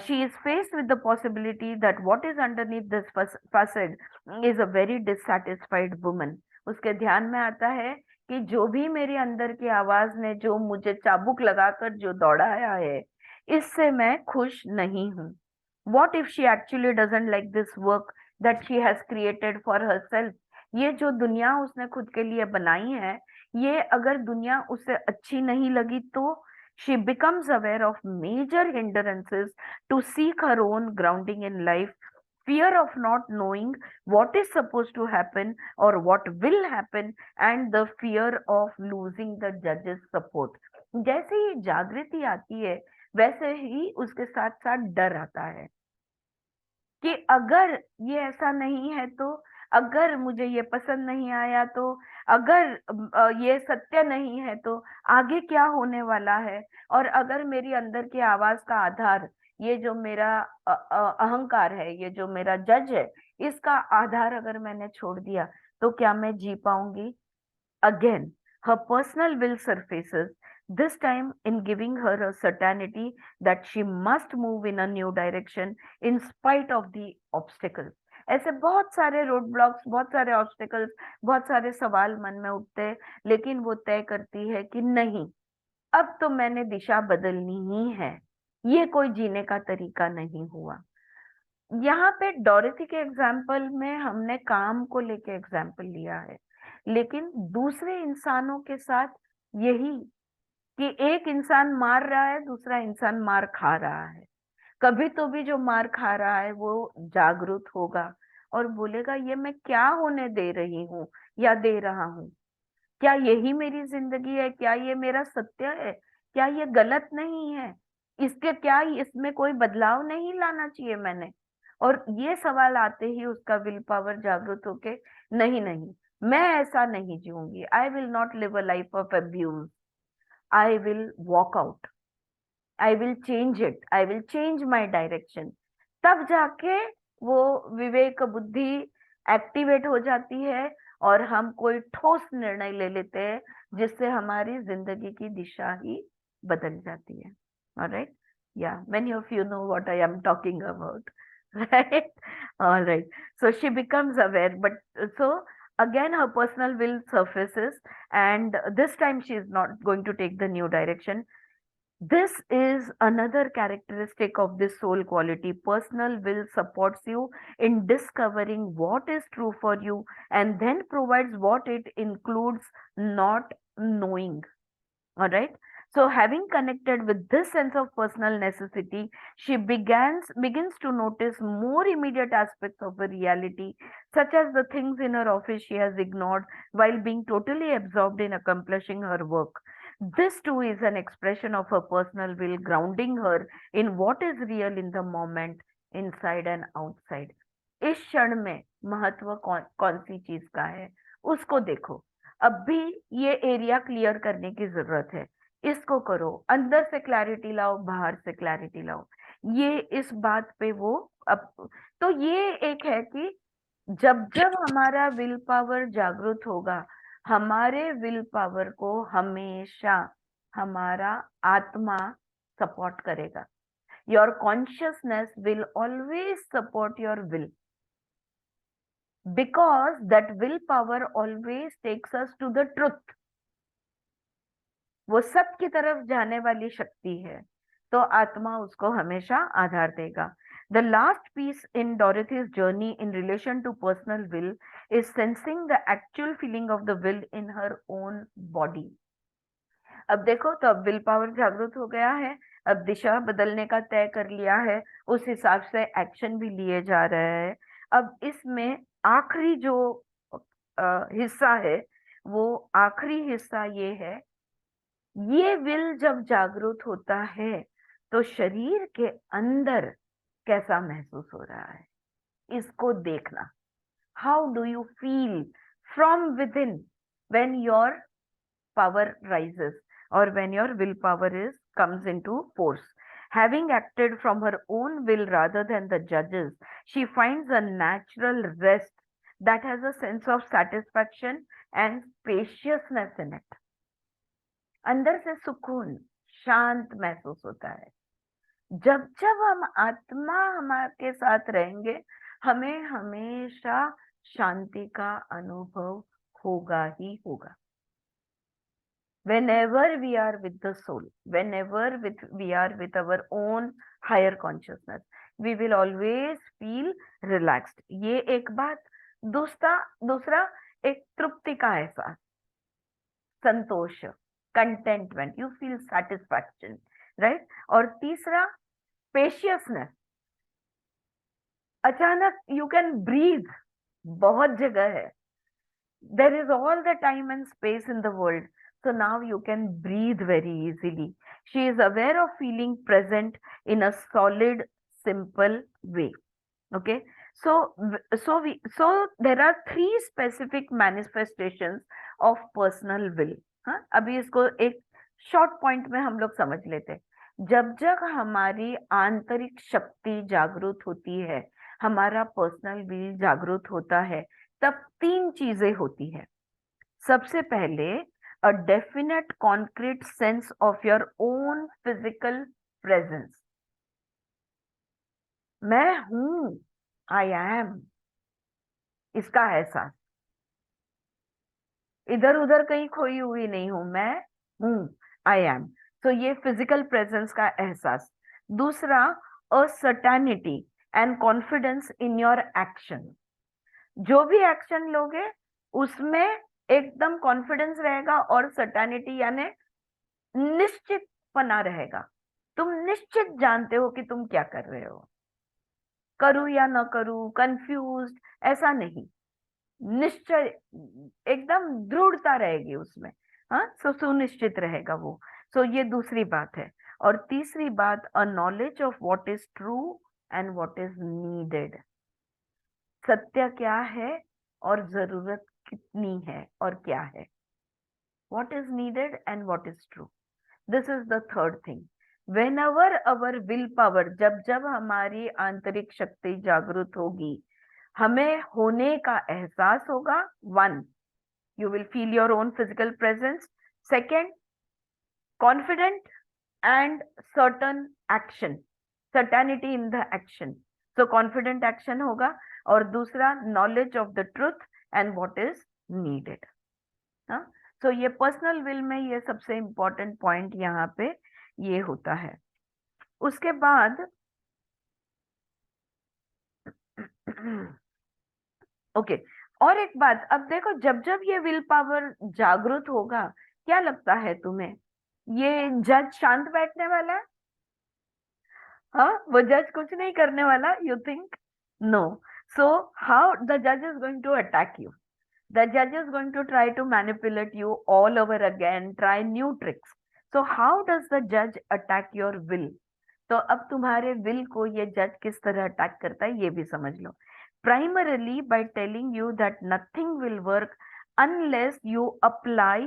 She is faced with the possibility that what is underneath this facade is a very dissatisfied woman. उसके ध्यान में आता है कि जो भी मेरे अंदर की आवाज ने जो मुझे चाबुक लगाकर जो दौड़ाया है, इससे मैं खुश नहीं हूँ. What if she actually doesn't like this work that she has created for herself? ये जो दुनिया उसने खुद के लिए बनाई है, ये अगर दुनिया उसे अच्छी नहीं लगी तो she becomes aware of major hindrances to seek her own grounding in life. Fear of not knowing what is supposed to happen or what will happen, and the fear of losing the judge's support. जैसे ही जागृति आती है, वैसे ही उसके साथ साथ डर आता है कि अगर ये ऐसा नहीं है तो, अगर मुझे ये पसंद नहीं आया तो, अगर ये सत्य नहीं है तो आगे क्या होने वाला है, और अगर मेरी अंदर की आवाज का आधार, ये जो मेरा अहंकार है, ये जो मेरा जज है, इसका आधार अगर मैंने छोड़ दिया तो क्या मैं जी पाऊंगी? Again, her personal will surfaces, this time in giving her a certainty that she must move in a new direction in spite of the obstacles. ऐसे बहुत सारे रोड ब्लॉक्स, बहुत सारे ऑब्स्टिकल्स, बहुत सारे सवाल मन में उठते हैं, लेकिन वो तय करती है कि नहीं, अब तो मैंने दिशा बदलनी ही है, ये कोई जीने का तरीका नहीं हुआ. यहाँ पे डोरेथी के एग्जाम्पल में हमने काम को लेके एग्जाम्पल लिया है, लेकिन दूसरे इंसानों के साथ यही, कि एक इंसान मार रहा है, दूसरा इंसान मार खा रहा है. कभी तो भी जो मार खा रहा है वो जागरूक होगा और बोलेगा ये मैं क्या होने दे रही हूँ या दे रहा हूँ, क्या यही मेरी जिंदगी है, क्या ये मेरा सत्य है, क्या ये गलत नहीं है, इसके क्या इसमें कोई बदलाव नहीं लाना चाहिए मैंने. और ये सवाल आते ही उसका विल पावर जागृत होके, नहीं नहीं, मैं ऐसा नहीं जीऊंगी, I will not live a life of abuse, I will walk out, I will change it, I will change my direction. तब जाके वो विवेक बुद्धि एक्टिवेट हो जाती है और हम कोई ठोस निर्णय ले लेते हैं जिससे हमारी जिंदगी की दिशा ही बदल जाती है. ऑलराइट, या many of you know what I am talking about. Right? All right. So she becomes aware, but so again her personal will surfaces, and this time she is not going to take the new direction. This is another characteristic of this soul quality. Personal will supports you in discovering what is true for you and then provides what it includes not knowing. All right. So having connected with this sense of personal necessity, she begins to notice more immediate aspects of the reality, such as the things in her office she has ignored while being totally absorbed in accomplishing her work. This too is an expression of her personal will, grounding her in what is real in the moment, inside and outside. इस क्षण में महत्व कौन सी चीज का है, उसको देखो. अब भी ये एरिया क्लियर करने की जरूरत है, इसको करो, अंदर से क्लैरिटी लाओ, बाहर से क्लैरिटी लाओ. ये इस बात पे वो अब तो ये एक है कि जब जब हमारा विल पावर जागृत होगा, हमारे विल पावर को हमेशा हमारा आत्मा सपोर्ट करेगा. Your consciousness will always support your will, because that willpower always takes us to the truth. वो सब की तरफ जाने वाली शक्ति है, तो आत्मा उसको हमेशा आधार देगा. The last piece in Dorothy's journey in relation to personal will is sensing the actual feeling of the will in her own body. अब देखो, तो अब विल पावर जागृत हो गया है, अब दिशा बदलने का तय कर लिया है, उस हिसाब से एक्शन भी लिए जा रहे हैं. अब इसमें आखिरी जो हिस्सा है, वो आखिरी हिस्सा ये है, ये विल जब जागृत होता है तो शरीर के अंदर कैसा महसूस हो रहा है, इसको देखना। How do you feel from with in when your power rises or when your willpower is comes into force. Having acted from her own will rather than the judges, she finds a natural rest that has a sense of satisfaction and spaciousness in it. अंदर से सुकून, शांत महसूस होता है। जब जब हम आत्मा हमारे साथ रहेंगे, हमें हमेशा शांति का अनुभव होगा ही होगा। Whenever we are with the soul, we are with our own higher consciousness, we will always feel relaxed. ये एक बात। दूसरा दूसरा एक तृप्ति का एहसास, संतोष, contentment, you feel satisfaction, right. और तीसरा स्पेशियसनेस, अचानक यू कैन ब्रीथ, बहुत जगह है, there is all the time and space in the world, so now you can breathe very easily. She is aware of feeling present in a solid, simple way. Okay, so so there are three specific manifestations of personal will. हाँ, अभी इसको एक short point में हम लोग समझ लेते हैं। जब जब हमारी आंतरिक शक्ति जागृत होती है, हमारा पर्सनल विल जागृत होता है, तब तीन चीजें होती है। सबसे पहले, a definite concrete sense of your own physical presence. मैं हूं, आई एम, इसका एहसास। इधर उधर कहीं खोई हुई नहीं हूं, मैं हूं, आई एम। तो ये फिजिकल प्रेजेंस का एहसास। दूसरा, a certainty and confidence in your action. जो भी एक्शन लोगे उसमें एकदम कॉन्फिडेंस रहेगा और सर्टेनिटी यानी निश्चितपना रहेगा। तुम निश्चित जानते हो कि तुम क्या कर रहे हो, करूं या न करूं, कंफ्यूज्ड, ऐसा नहीं, निश्चय, एकदम दृढ़ता रहेगी उसमें। हाँ, सुनिश्चित रहेगा वो। सो ये दूसरी बात है। और तीसरी बात, a knowledge of what is true and what is needed. सत्य क्या है और जरूरत कितनी है और क्या है, what is needed and what is true. This is the third thing. Whenever our will power, जब जब हमारी आंतरिक शक्ति जागृत होगी, हमें होने का एहसास होगा। One, you will feel your own physical presence. Second, confident and certain action, certainty in the action, so confident action होगा। और दूसरा, knowledge of the truth and what is needed. हाँ, so ये पर्सनल विल में ये सबसे important point यहाँ पे ये होता है। उसके बाद ओके, और एक बात, अब देखो, जब जब ये विल पावर जागृत होगा, क्या लगता है तुम्हें, ये जज शांत बैठने वाला है? हाँ, वो जज कुछ नहीं करने वाला, you think? No. So how the जज is going to attack you? The judge is going to try to manipulate you all over again, try new tricks. So how does the judge attack your will? तो अब तुम्हारे will को ये जज किस तरह attack करता है, ये भी समझ लो। Primarily by telling you that nothing will work unless you apply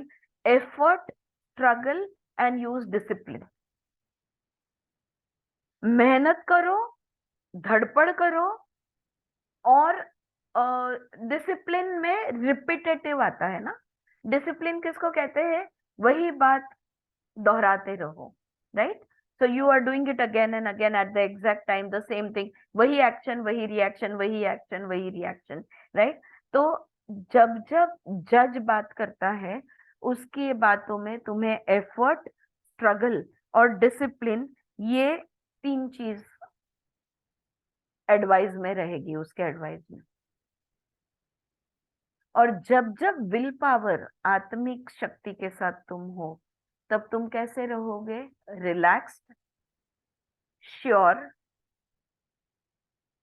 effort, struggle and use discipline. मेहनत करो, धड़पड़ करो, और डिसिप्लिन में रिपीटेटिव आता है ना। डिसिप्लिन किसको कहते हैं? वही बात दोहराते रहो, right. So you are doing it again and again at the exact time, the same thing, वही एक्शन वही रिएक्शन, वही एक्शन वही रिएक्शन, राइट। तो जब जब जज बात करता है, उसकी बातों में तुम्हें एफर्ट, स्ट्रगल और डिसिप्लिन, ये तीन चीज एडवाइस में रहेगी, उसके एडवाइस में। और जब जब विल पावर, आत्मिक शक्ति के साथ तुम हो, तब तुम कैसे रहोगे? Relaxed, sure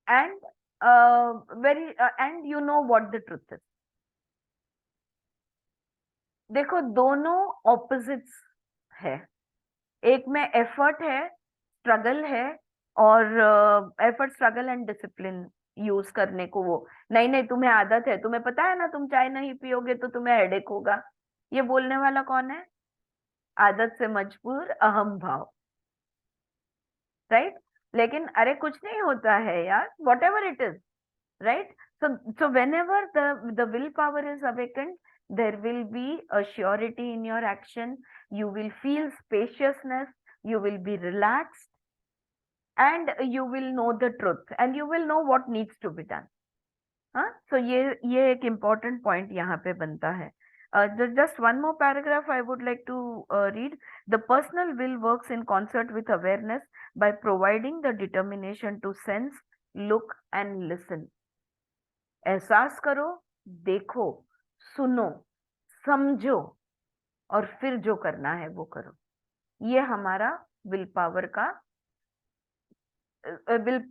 and very and you know what the truth is. देखो दोनों ऑपोजिट्स है, एक में एफर्ट है, स्ट्रगल है, और effort struggle and discipline use करने को, वो नहीं नहीं तुम्हें आदत है, तुम्हें पता है ना तुम चाय नहीं पियोगे तो तुम्हें हेडेक होगा, ये बोलने वाला कौन है? आदत से मजबूर अहम भाव, राइट? लेकिन अरे कुछ नहीं होता है यार, what ever it is, right? So whenever the willpower is awakened, there will be a surety in your action. You will feel spaciousness, you will be relaxed, and you will know the truth, and you will know what needs to be done. हाँ, so ये एक important point यहाँ पे बनता है. Just one more paragraph I would like to read. The personal will works in concert with awareness by providing the determination to sense, look, and listen. एहसास करो, देखो, सुनो, समझो, और फिर जो करना है वो करो. ये हमारा विल पावर का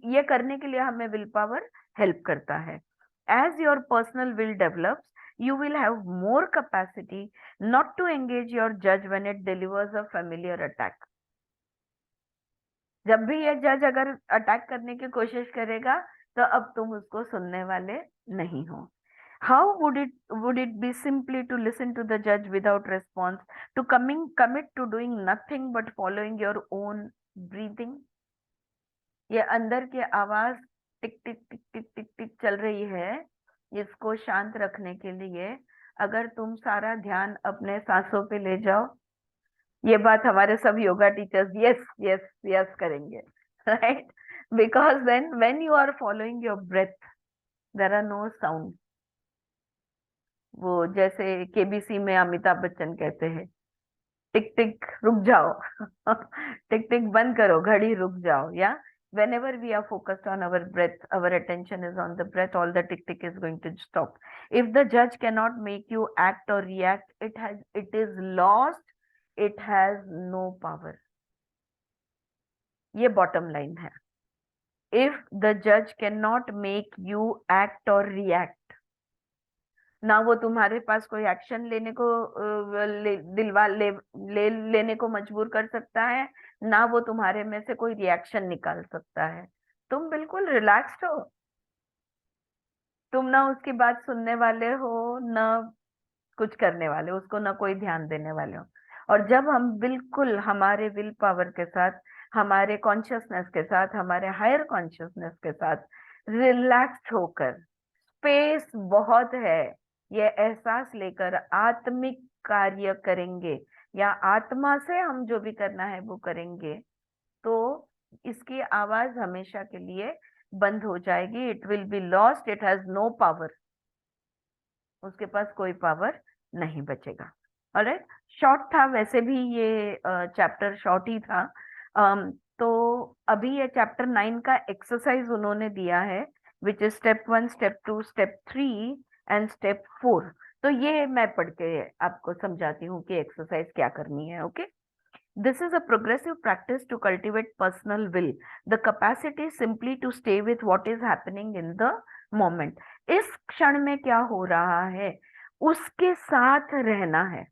ये करने के लिए हमें विल पावर हेल्प करता है. As your personal will develops, you will have more capacity not to engage your judge when it delivers a familiar attack. जब भी ये जज अगर अटैक करने की कोशिश करेगा तो अब तुम उसको सुनने वाले नहीं हो. How would it be simply to listen to the judge without response, to commit to doing nothing but following your own breathing? ये अंदर की आवाज टिक टिक टिक टिक टिक टिक चल रही है, इसको शांत रखने के लिए अगर तुम सारा ध्यान अपने सांसों पे ले जाओ, ये बात हमारे सब yoga teachers yes yes yes करेंगे, right? Because when you are following your breath, there are no sound. वो जैसे केबीसी में अमिताभ बच्चन कहते हैं, टिक टिक रुक जाओ, टिक टिक बंद करो, घड़ी रुक जाओ. या whenever we are focused on our breath, our attention is on the breath, all the tick tick is going to stop. If the judge cannot make you act or react, it is lost, it has no power. ये bottom line है. If the judge cannot make you act or react, ना वो तुम्हारे पास कोई action लेने को लेने को मजबूर कर सकता है, ना वो तुम्हारे में से कोई रिएक्शन निकाल सकता है. तुम बिल्कुल रिलैक्स्ड हो, तुम ना उसकी बात सुनने वाले हो, ना कुछ करने वाले, उसको ना कोई ध्यान देने वाले हो. और जब हम बिल्कुल हमारे विल पावर के साथ, हमारे कॉन्शियसनेस के साथ, हमारे हायर कॉन्शियसनेस के साथ रिलैक्स्ड होकर, स्पेस बहुत है, ये एहसास लेकर आत्मिक कार्य करेंगे, या आत्मा से हम जो भी करना है वो करेंगे, तो इसकी आवाज हमेशा के लिए बंद हो जाएगी. It will be lost, it has no power, उसके पास कोई पावर नहीं बचेगा. ऑलराइट, शॉर्ट था, वैसे भी ये चैप्टर शॉर्ट ही था. तो अभी ये चैप्टर 9 का एक्सरसाइज उन्होंने दिया है, which is step 1, step 2, step 3 and step 4. तो ये मैं पढ़ के आपको समझाती हूँ कि एक्सरसाइज क्या करनी है. Okay, this is a progressive practice to cultivate personal will, the capacity simply to stay with what is happening in the moment. इस क्षण में क्या हो रहा है उसके साथ रहना है,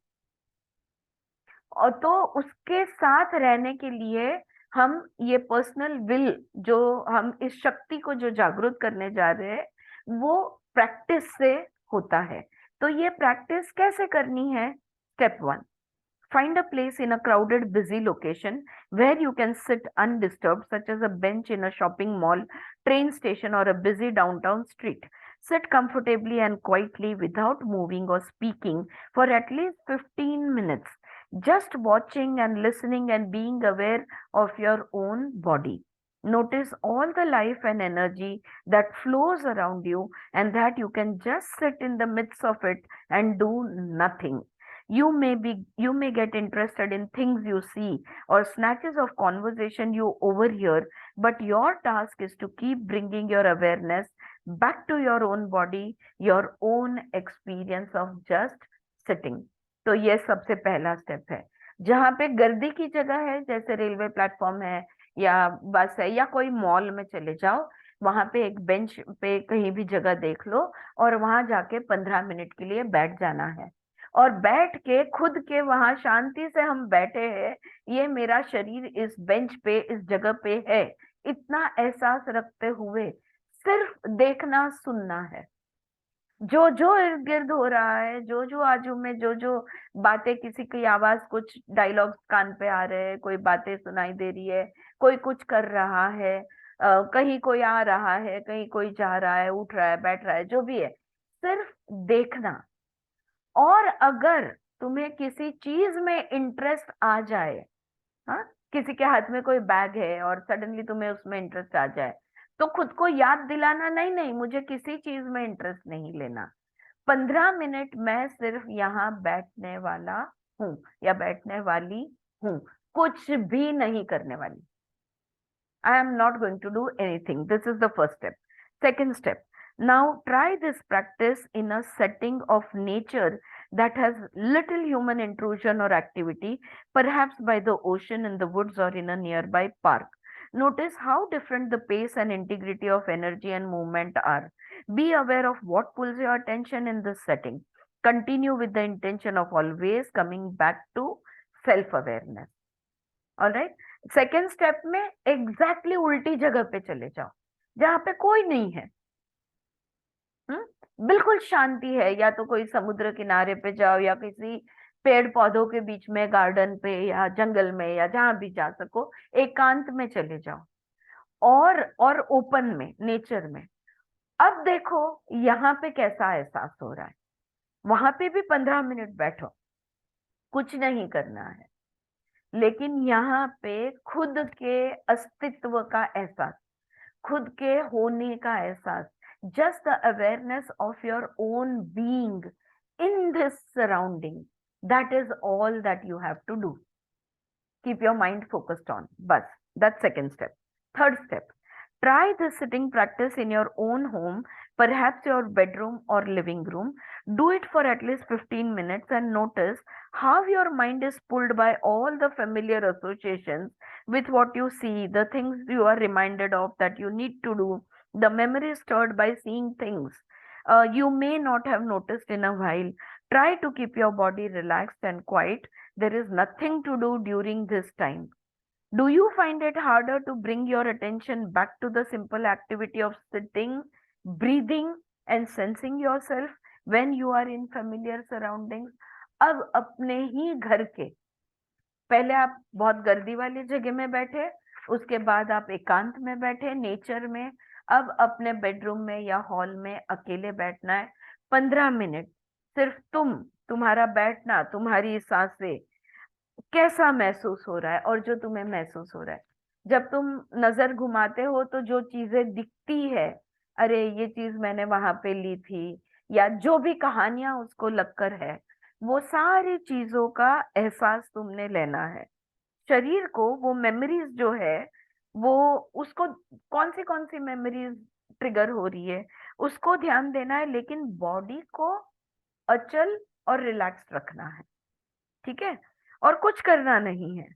और तो उसके साथ रहने के लिए हम ये पर्सनल विल, जो हम इस शक्ति को जो जागृत करने जा रहे हैं, वो प्रैक्टिस से होता है. तो ये प्रैक्टिस कैसे करनी है? Step 1, find a place in a crowded busy location where you can sit undisturbed, such as a bench in a shopping mall, train station, or a busy downtown street. Sit comfortably and quietly without moving or speaking for at least 15 minutes, just watching and listening and being aware of your own body. Notice all the life and energy that flows around you, and that you can just sit in the midst of it and do nothing. You may get interested in things you see or snatches of conversation you overhear, but your task is to keep bringing your awareness back to your own body, your own experience of just sitting. तो ये सबसे पहला step है. जहाँ पे गर्दी की जगह है, जैसे रेलवे प्लेटफॉर्म है या बस है या कोई मॉल में चले जाओ, वहां पे एक बेंच पे कहीं भी जगह देख लो और वहां जाके 15 मिनट के लिए बैठ जाना है। और बैठ के खुद के वहां शांति से हम बैठे हैं, ये मेरा शरीर इस बेंच पे इस जगह पे है, इतना एहसास रखते हुए सिर्फ देखना सुनना है। जो जो इर्द गिर्द हो रहा है, जो जो आजू में जो जो बातें, किसी की आवाज, कुछ डायलॉग्स कान पे आ रहे हैं, कोई बातें सुनाई दे रही है, कोई कुछ कर रहा है, कहीं कोई आ रहा है, कहीं कोई जा रहा है, उठ रहा है, बैठ रहा है, जो भी है, सिर्फ देखना। और अगर तुम्हें किसी चीज में इंटरेस्ट आ जाए, हाँ, किसी के हाथ में कोई बैग है और सडनली तुम्हें उसमें इंटरेस्ट आ जाए, तो खुद को याद दिलाना, नहीं नहीं मुझे किसी चीज में इंटरेस्ट नहीं लेना, 15 मिनट मैं सिर्फ यहाँ बैठने वाला हूँ या बैठने वाली हूँ, कुछ भी नहीं करने वाली। I am not going to do anything. This is the first step. Second step. Now try this practice in a setting of nature that has little human intrusion or activity, perhaps by the ocean, in the woods, or in a nearby park. Notice how different the pace and integrity of energy and movement are. Be aware of what pulls your attention in this setting. Continue with the intention of always coming back to self awareness. All right. Second step में exactly उल्टी जगह पे चले जाओ, जहां पे कोई नहीं है। बिल्कुल शांति है, या तो कोई समुद्र किनारे पे जाओ, या किसी पेड़ पौधों के बीच में, गार्डन पे, या जंगल में, या जहां भी जा सको, एकांत में चले जाओ, और ओपन में, नेचर में। अब देखो यहाँ पे कैसा एहसास हो रहा है। वहां पे भी 15 मिनट बैठो, कुछ नहीं करना है, लेकिन यहाँ पे खुद के अस्तित्व का एहसास, खुद के होने का एहसास, just the awareness of your own being in this surrounding, that is all that you have to do. Keep your mind focused on, बस, that second step. Third step, try the sitting practice in your own home, perhaps your bedroom or living room. Do it for at least 15 minutes and notice how your mind is pulled by all the familiar associations with what you see, the things you are reminded of that you need to do, the memories stirred by seeing things you may not have noticed in a while. Try to keep your body relaxed and quiet. There is nothing to do during this time. Do you find it harder to bring your attention back to the simple activity of sitting, breathing, and sensing yourself when you are in familiar surroundings? अब अपने ही घर के, पहले आप बहुत गर्दी वाली जगह में बैठे, उसके बाद आप एकांत में बैठे नेचर में, अब अपने बेडरूम में या हॉल में अकेले बैठना है 15 मिनट। सिर्फ तुम्हारा बैठना, तुम्हारी सांसें, कैसा महसूस हो रहा है, और जो तुम्हें महसूस हो रहा है। जब तुम नजर घुमाते हो तो जो चीजें दिखती है, अरे ये चीज मैंने वहां पे ली थी, या जो भी कहानियां उसको लगकर है, वो सारी चीजों का एहसास तुमने लेना है। शरीर को वो मेमोरीज जो है, वो, उसको कौन सी मेमोरीज ट्रिगर हो रही है, उसको ध्यान देना है, लेकिन बॉडी को अचल और रिलैक्स रखना है। ठीक है, और कुछ करना नहीं है।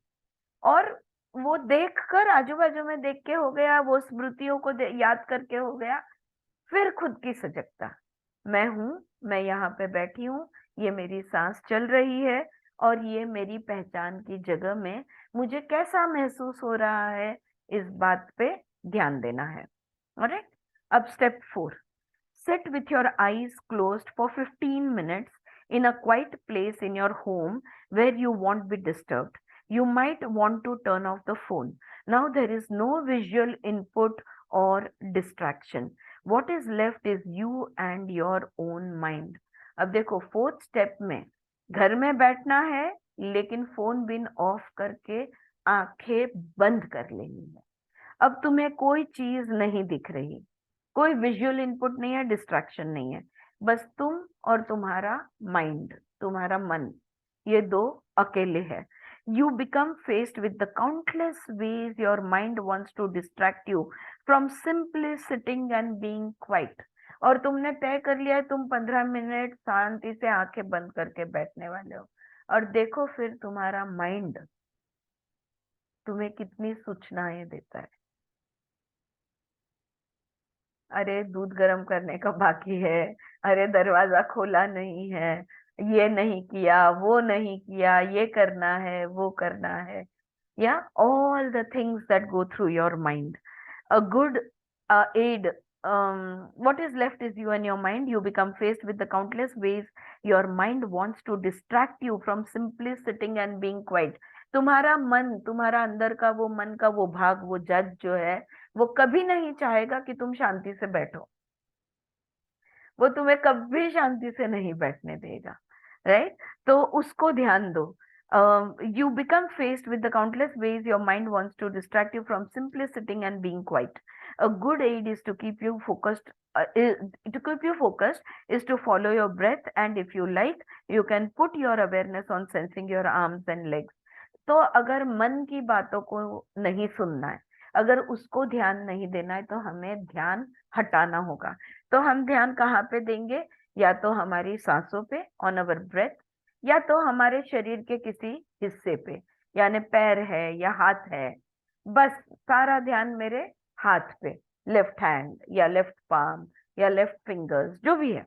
और वो देख कर, आजू बाजू में देख के हो गया, वो स्मृतियों को याद करके हो गया। फिर खुद की सजगता, मैं हूं, मैं यहाँ पे बैठी हूँ, ये मेरी सांस चल रही है, और ये मेरी पहचान की जगह में मुझे कैसा महसूस हो रहा है, इस बात पे ध्यान देना है। ऑलराइट। अब step 4, sit with your eyes closed for 15 minutes in a quiet place in your home where you won't be disturbed. You might want to turn off the phone. Now there is no visual input or distraction. What is left is you and your own mind. अब देखो fourth step में घर में बैठना है, लेकिन phone bin of करके आंखें बंद कर लेनी है। अब तुम्हें कोई चीज नहीं दिख रही, कोई विजुअल इनपुट नहीं है, डिस्ट्रैक्शन नहीं है, बस तुम और तुम्हारा माइंड, तुम्हारा मन, ये दो अकेले है। You become faced with the countless ways your mind wants to distract you from simply sitting and being quiet. और तुमने तय कर लिया है तुम 15 मिनट शांति से आंखें बंद करके बैठने वाले हो, और देखो फिर तुम्हारा माइंड तुम्हें कितनी सूचनाएं देता है। अरे दूध गर्म करने का बाकी है, अरे दरवाजा खोला नहीं है, ये नहीं किया, वो नहीं किया, ये करना है, वो करना है। या all the things that go through your mind. A good aid, what is left is you and your mind. You become faced with the countless ways your mind wants to distract you from simply sitting and being quiet. तुम्हारा मन, तुम्हारा अंदर का वो मन का वो भाग, वो जज जो है, वो कभी नहीं चाहेगा कि तुम शांति से बैठो. वो तुम्हें कभी शांति से नहीं बैठने देगा. राइट? तो उसको ध्यान दो. You become faced with the countless ways your mind wants to distract you from simply sitting and being quiet. A good aid is to keep you focused. Is to follow your breath, and if you like, you can put your awareness on sensing your arms and legs. तो अगर मन की बातों को नहीं सुनना है, अगर उसको ध्यान नहीं देना है, तो हमें ध्यान हटाना होगा. तो हम ध्यान कहाँ पे देंगे? या तो हमारी सांसों पे, ऑन अवर ब्रेथ, या तो हमारे शरीर के किसी हिस्से पे, यानी पैर है या हाथ है. बस सारा ध्यान मेरे हाथ पे, लेफ्ट हैंड या लेफ्ट पाम या लेफ्ट फिंगर्स, जो भी है.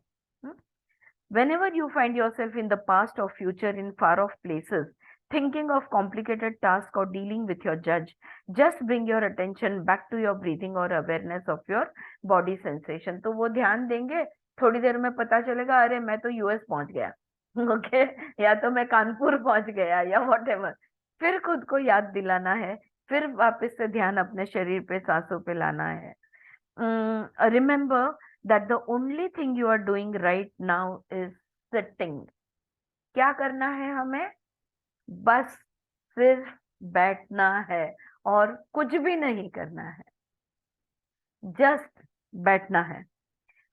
Whenever you find yourself in the past or future in far off places, thinking of complicated tasks or dealing with your judge, just bring your attention back to your breathing or awareness of your body sensation. तो वो ध्यान देंगे, थोड़ी देर में पता चलेगा, अरे मैं तो यूएस पहुंच गया. ओके, या तो मैं कानपुर पहुंच गया, या वॉट. फिर खुद को याद दिलाना है, फिर वापस से ध्यान अपने शरीर पे, सांसों पे लाना है. Remember that the only thing you are doing right now is sitting. क्या करना है हमें? बस सिर्फ बैठना है और कुछ भी नहीं करना है. जस्ट बैठना है.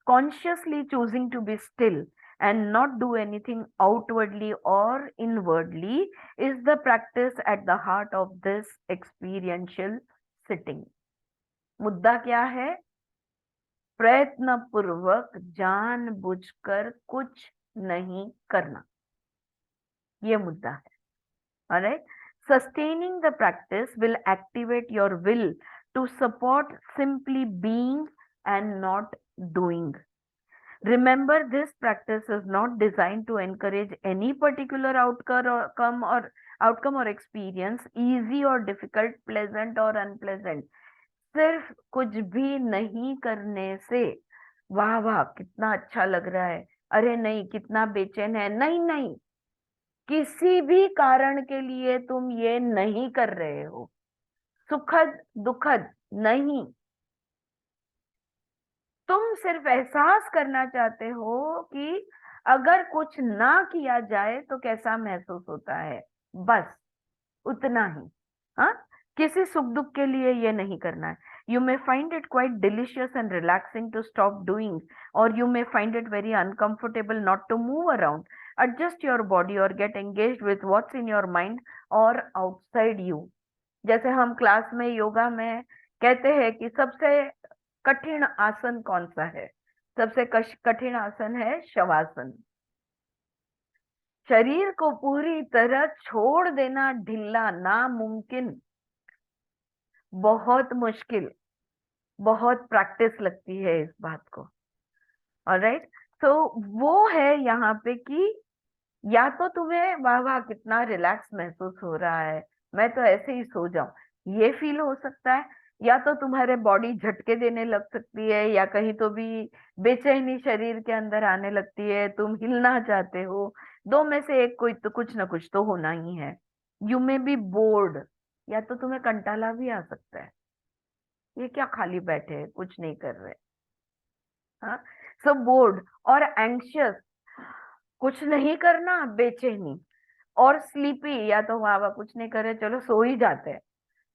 Consciously choosing to be still and not do anything outwardly or inwardly is the practice at the heart of this experiential sitting. मुद्दा क्या है? प्रयत्न पूर्वक जानबूझकर कुछ नहीं करना, ये मुद्दा है. Alright? Sustaining the practice will activate your will to support simply being and not doing. Remember, this practice is not designed to encourage any particular outcome or experience, easy or difficult, pleasant or unpleasant. सिर्फ कुछ भी नहीं करने से, वाह वाह कितना अच्छा लग रहा है, अरे नहीं कितना बेचैन है, नहीं नहीं, किसी भी कारण के लिए तुम ये नहीं कर रहे हो, सुखद दुखद नहीं, तुम सिर्फ एहसास करना चाहते हो कि अगर कुछ ना किया जाए तो कैसा महसूस होता है, बस उतना ही. हाँ, किसी सुख दुख के लिए ये नहीं करना है. You may find it quite delicious and relaxing to stop doing, or you may find it very uncomfortable not to move around. Adjust your body or get engaged with what's in your mind or outside you. जैसे हम class में योगा में कहते हैं कि सबसे कठिन आसन कौन सा है? सबसे कठिन आसन है शवासन. शरीर को पूरी तरह छोड़ देना ढीला, नामुमकिन, बहुत मुश्किल, बहुत प्रैक्टिस लगती है इस बात को. ऑलराइट? तो वो है यहाँ पे कि या तो तुम्हें वाह वाह कितना रिलैक्स महसूस हो रहा है, मैं तो ऐसे ही सो जाऊं, ये फील हो सकता है, या तो तुम्हारे बॉडी झटके देने लग सकती है, या कहीं तो भी बेचैनी शरीर के अंदर आने लगती है, तुम हिलना चाहते हो. दो में से एक, कोई तो कुछ ना कुछ तो होना ही है. यू मे बी बोर्ड, या तो तुम्हें कंटाला भी आ सकता है, ये क्या खाली बैठे हैं, कुछ नहीं कर रहे. हाँ, सो बोर्ड और एंग्शियस, कुछ नहीं करना, बेचैनी, और स्लीपी, या तो वाह वाह कुछ नहीं करे, चलो सो ही जाते हैं.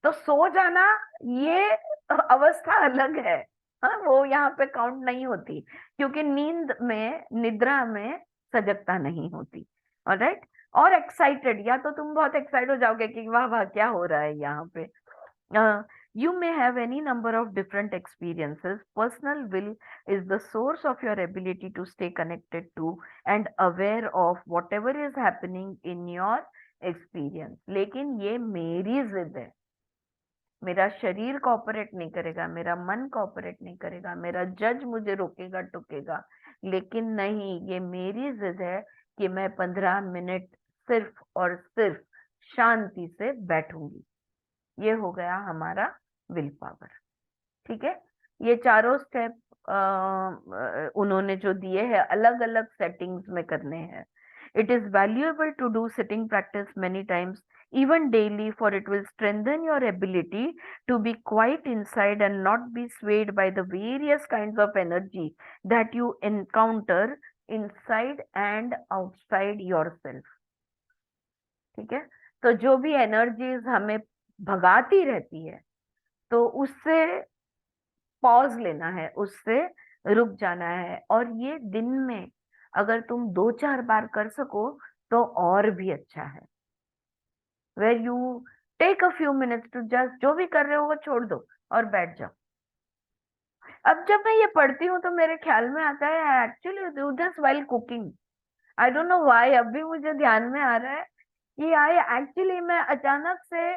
तो सो जाना, ये अवस्था अलग है. हाँ, वो यहाँ पे काउंट नहीं होती, क्योंकि नींद में, निद्रा में सजगता नहीं होती. ऑलराइट? और एक्साइटेड, या तो तुम बहुत एक्साइट हो जाओगे कि वाह वाह क्या हो रहा है यहाँ पे. You may have any number of different experiences. Personal will is the source of your ability to stay connected to and aware of whatever is happening in your experience. लेकिन ये मेरी जिद है, मेरा शरीर कोऑपरेट नहीं करेगा, मेरा मन कोऑपरेट नहीं करेगा, मेरा जज मुझे रोकेगा टोकेगा, लेकिन नहीं, ये मेरी जिद है कि मैं 15 मिनट सिर्फ और सिर्फ शांति से बैठूंगी। ये हो गया हमारा विल पावर। ठीक है, ये चारों स्टेप उन्होंने जो दिए हैं अलग अलग सेटिंग्स में करने हैं। It is valuable to do sitting practice many times, even daily, for it will strengthen your ability to be quiet inside and not be swayed by the various kinds of energy that you encounter inside and outside yourself। ठीक है, तो जो भी energies हमें भगाती रहती है, तो उससे पॉज लेना है, उससे रुक जाना है। और ये दिन में अगर तुम 2-4 बार कर सको तो और भी अच्छा है। Where you take a few minutes to just, जो भी कर रहे हो वो छोड़ दो और बैठ जाओ। अब जब मैं ये पढ़ती हूँ तो मेरे ख्याल में आता है actually do this while cooking. I don't know why, अभी मुझे ध्यान में आ रहा है कि आई एक्चुअली मैं अचानक से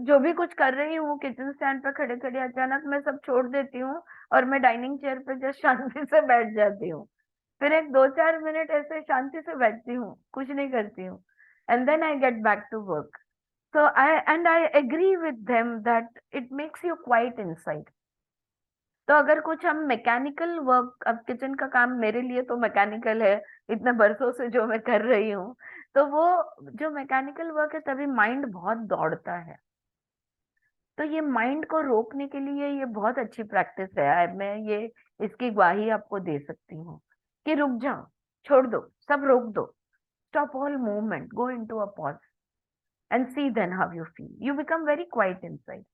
जो भी कुछ कर रही हूँ किचन स्टैंड पे खड़े खड़े अचानक मैं सब छोड़ देती हूँ और मैं डाइनिंग चेयर पे जस्ट शांति से बैठ जाती हूँ। फिर एक 2-4 मिनट ऐसे शांति से बैठती हूँ, कुछ नहीं करती हूँ, and then I get back to work. So I agree with them that it makes you quiet inside। तो अगर कुछ हम मैकेनिकल वर्क, अब किचन का काम मेरे लिए तो मैकेनिकल है, इतने बरसों से जो मैं कर रही हूँ, तो वो जो मैकेनिकल वर्क है तभी माइंड बहुत दौड़ता है। तो ये माइंड को रोकने के लिए ये बहुत अच्छी प्रैक्टिस है। मैं ये इसकी गवाही आपको दे सकती हूँ कि रुक जाओ, छोड़ दो, सब रोक दो, stop all movement, go into a pause and see then how you feel. You become very quiet inside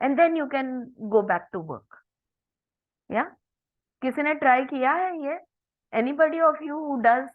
and then you can go back to work। Yeah, किसी ने ट्राई किया है ये? Anybody of you who does,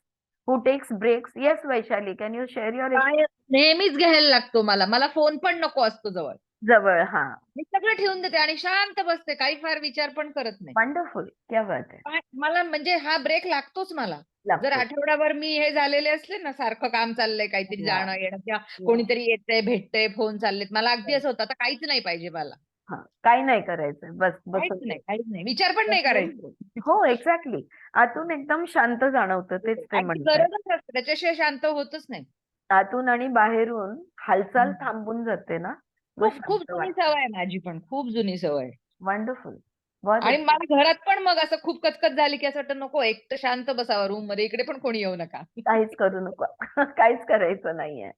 who takes breaks? Yes, Vaishali, can you share your
काय नेहमीच घ्यायला लागतो मला, मला फोन पण नको असतो जवळ।
जवळ? हाँ,
मी सगळं ठेवून देते आणि शांत बसते, काही फार विचार पण करत नाही।
वंडरफुल, क्या बात है,
मला म्हणजे हा ब्रेक लागतोच मला। जर
लागतो।
आठवडाभर मी हे झालेले असले ना, सारखं काम चाललंय, काहीतरी
या
जाणं येणं किंवा
या
कोणीतरी येतंय भेटतंय, फोन चाललेत, मला अगदी असं होतं आता काहीच नाही पाहिजे मला,
हाँ, काही नाही करायचंय, बस बसून
काहीच नाही, विचार पण नाही
बसून
करायचे।
हो, एक्झॅक्टली, आतून एकदम शांत जाणवतं, तेच ते
अगदी
म्हणताय।
गरजच असते, त्याच्याशिवाय शांत होतच नाही।
आतून आणि बाहेरून हालचाल
हम्म.
थांबून जाते ना, मग
खूप खूप
शांत
जुनी
वाटतं।
सवय आहे माझी, पण खूप जुनी सवय आहे।
वंडरफुल, बहुत
आणि
अच्छी।
मला घरात पण मग असं खूप कचकच झाली की असं वाटतं नको, एक तर शांत बसावं रूम मध्ये, इकडे पण कोणी येऊ नका।
काहीच करू नको काहीच करायचं नाहीये।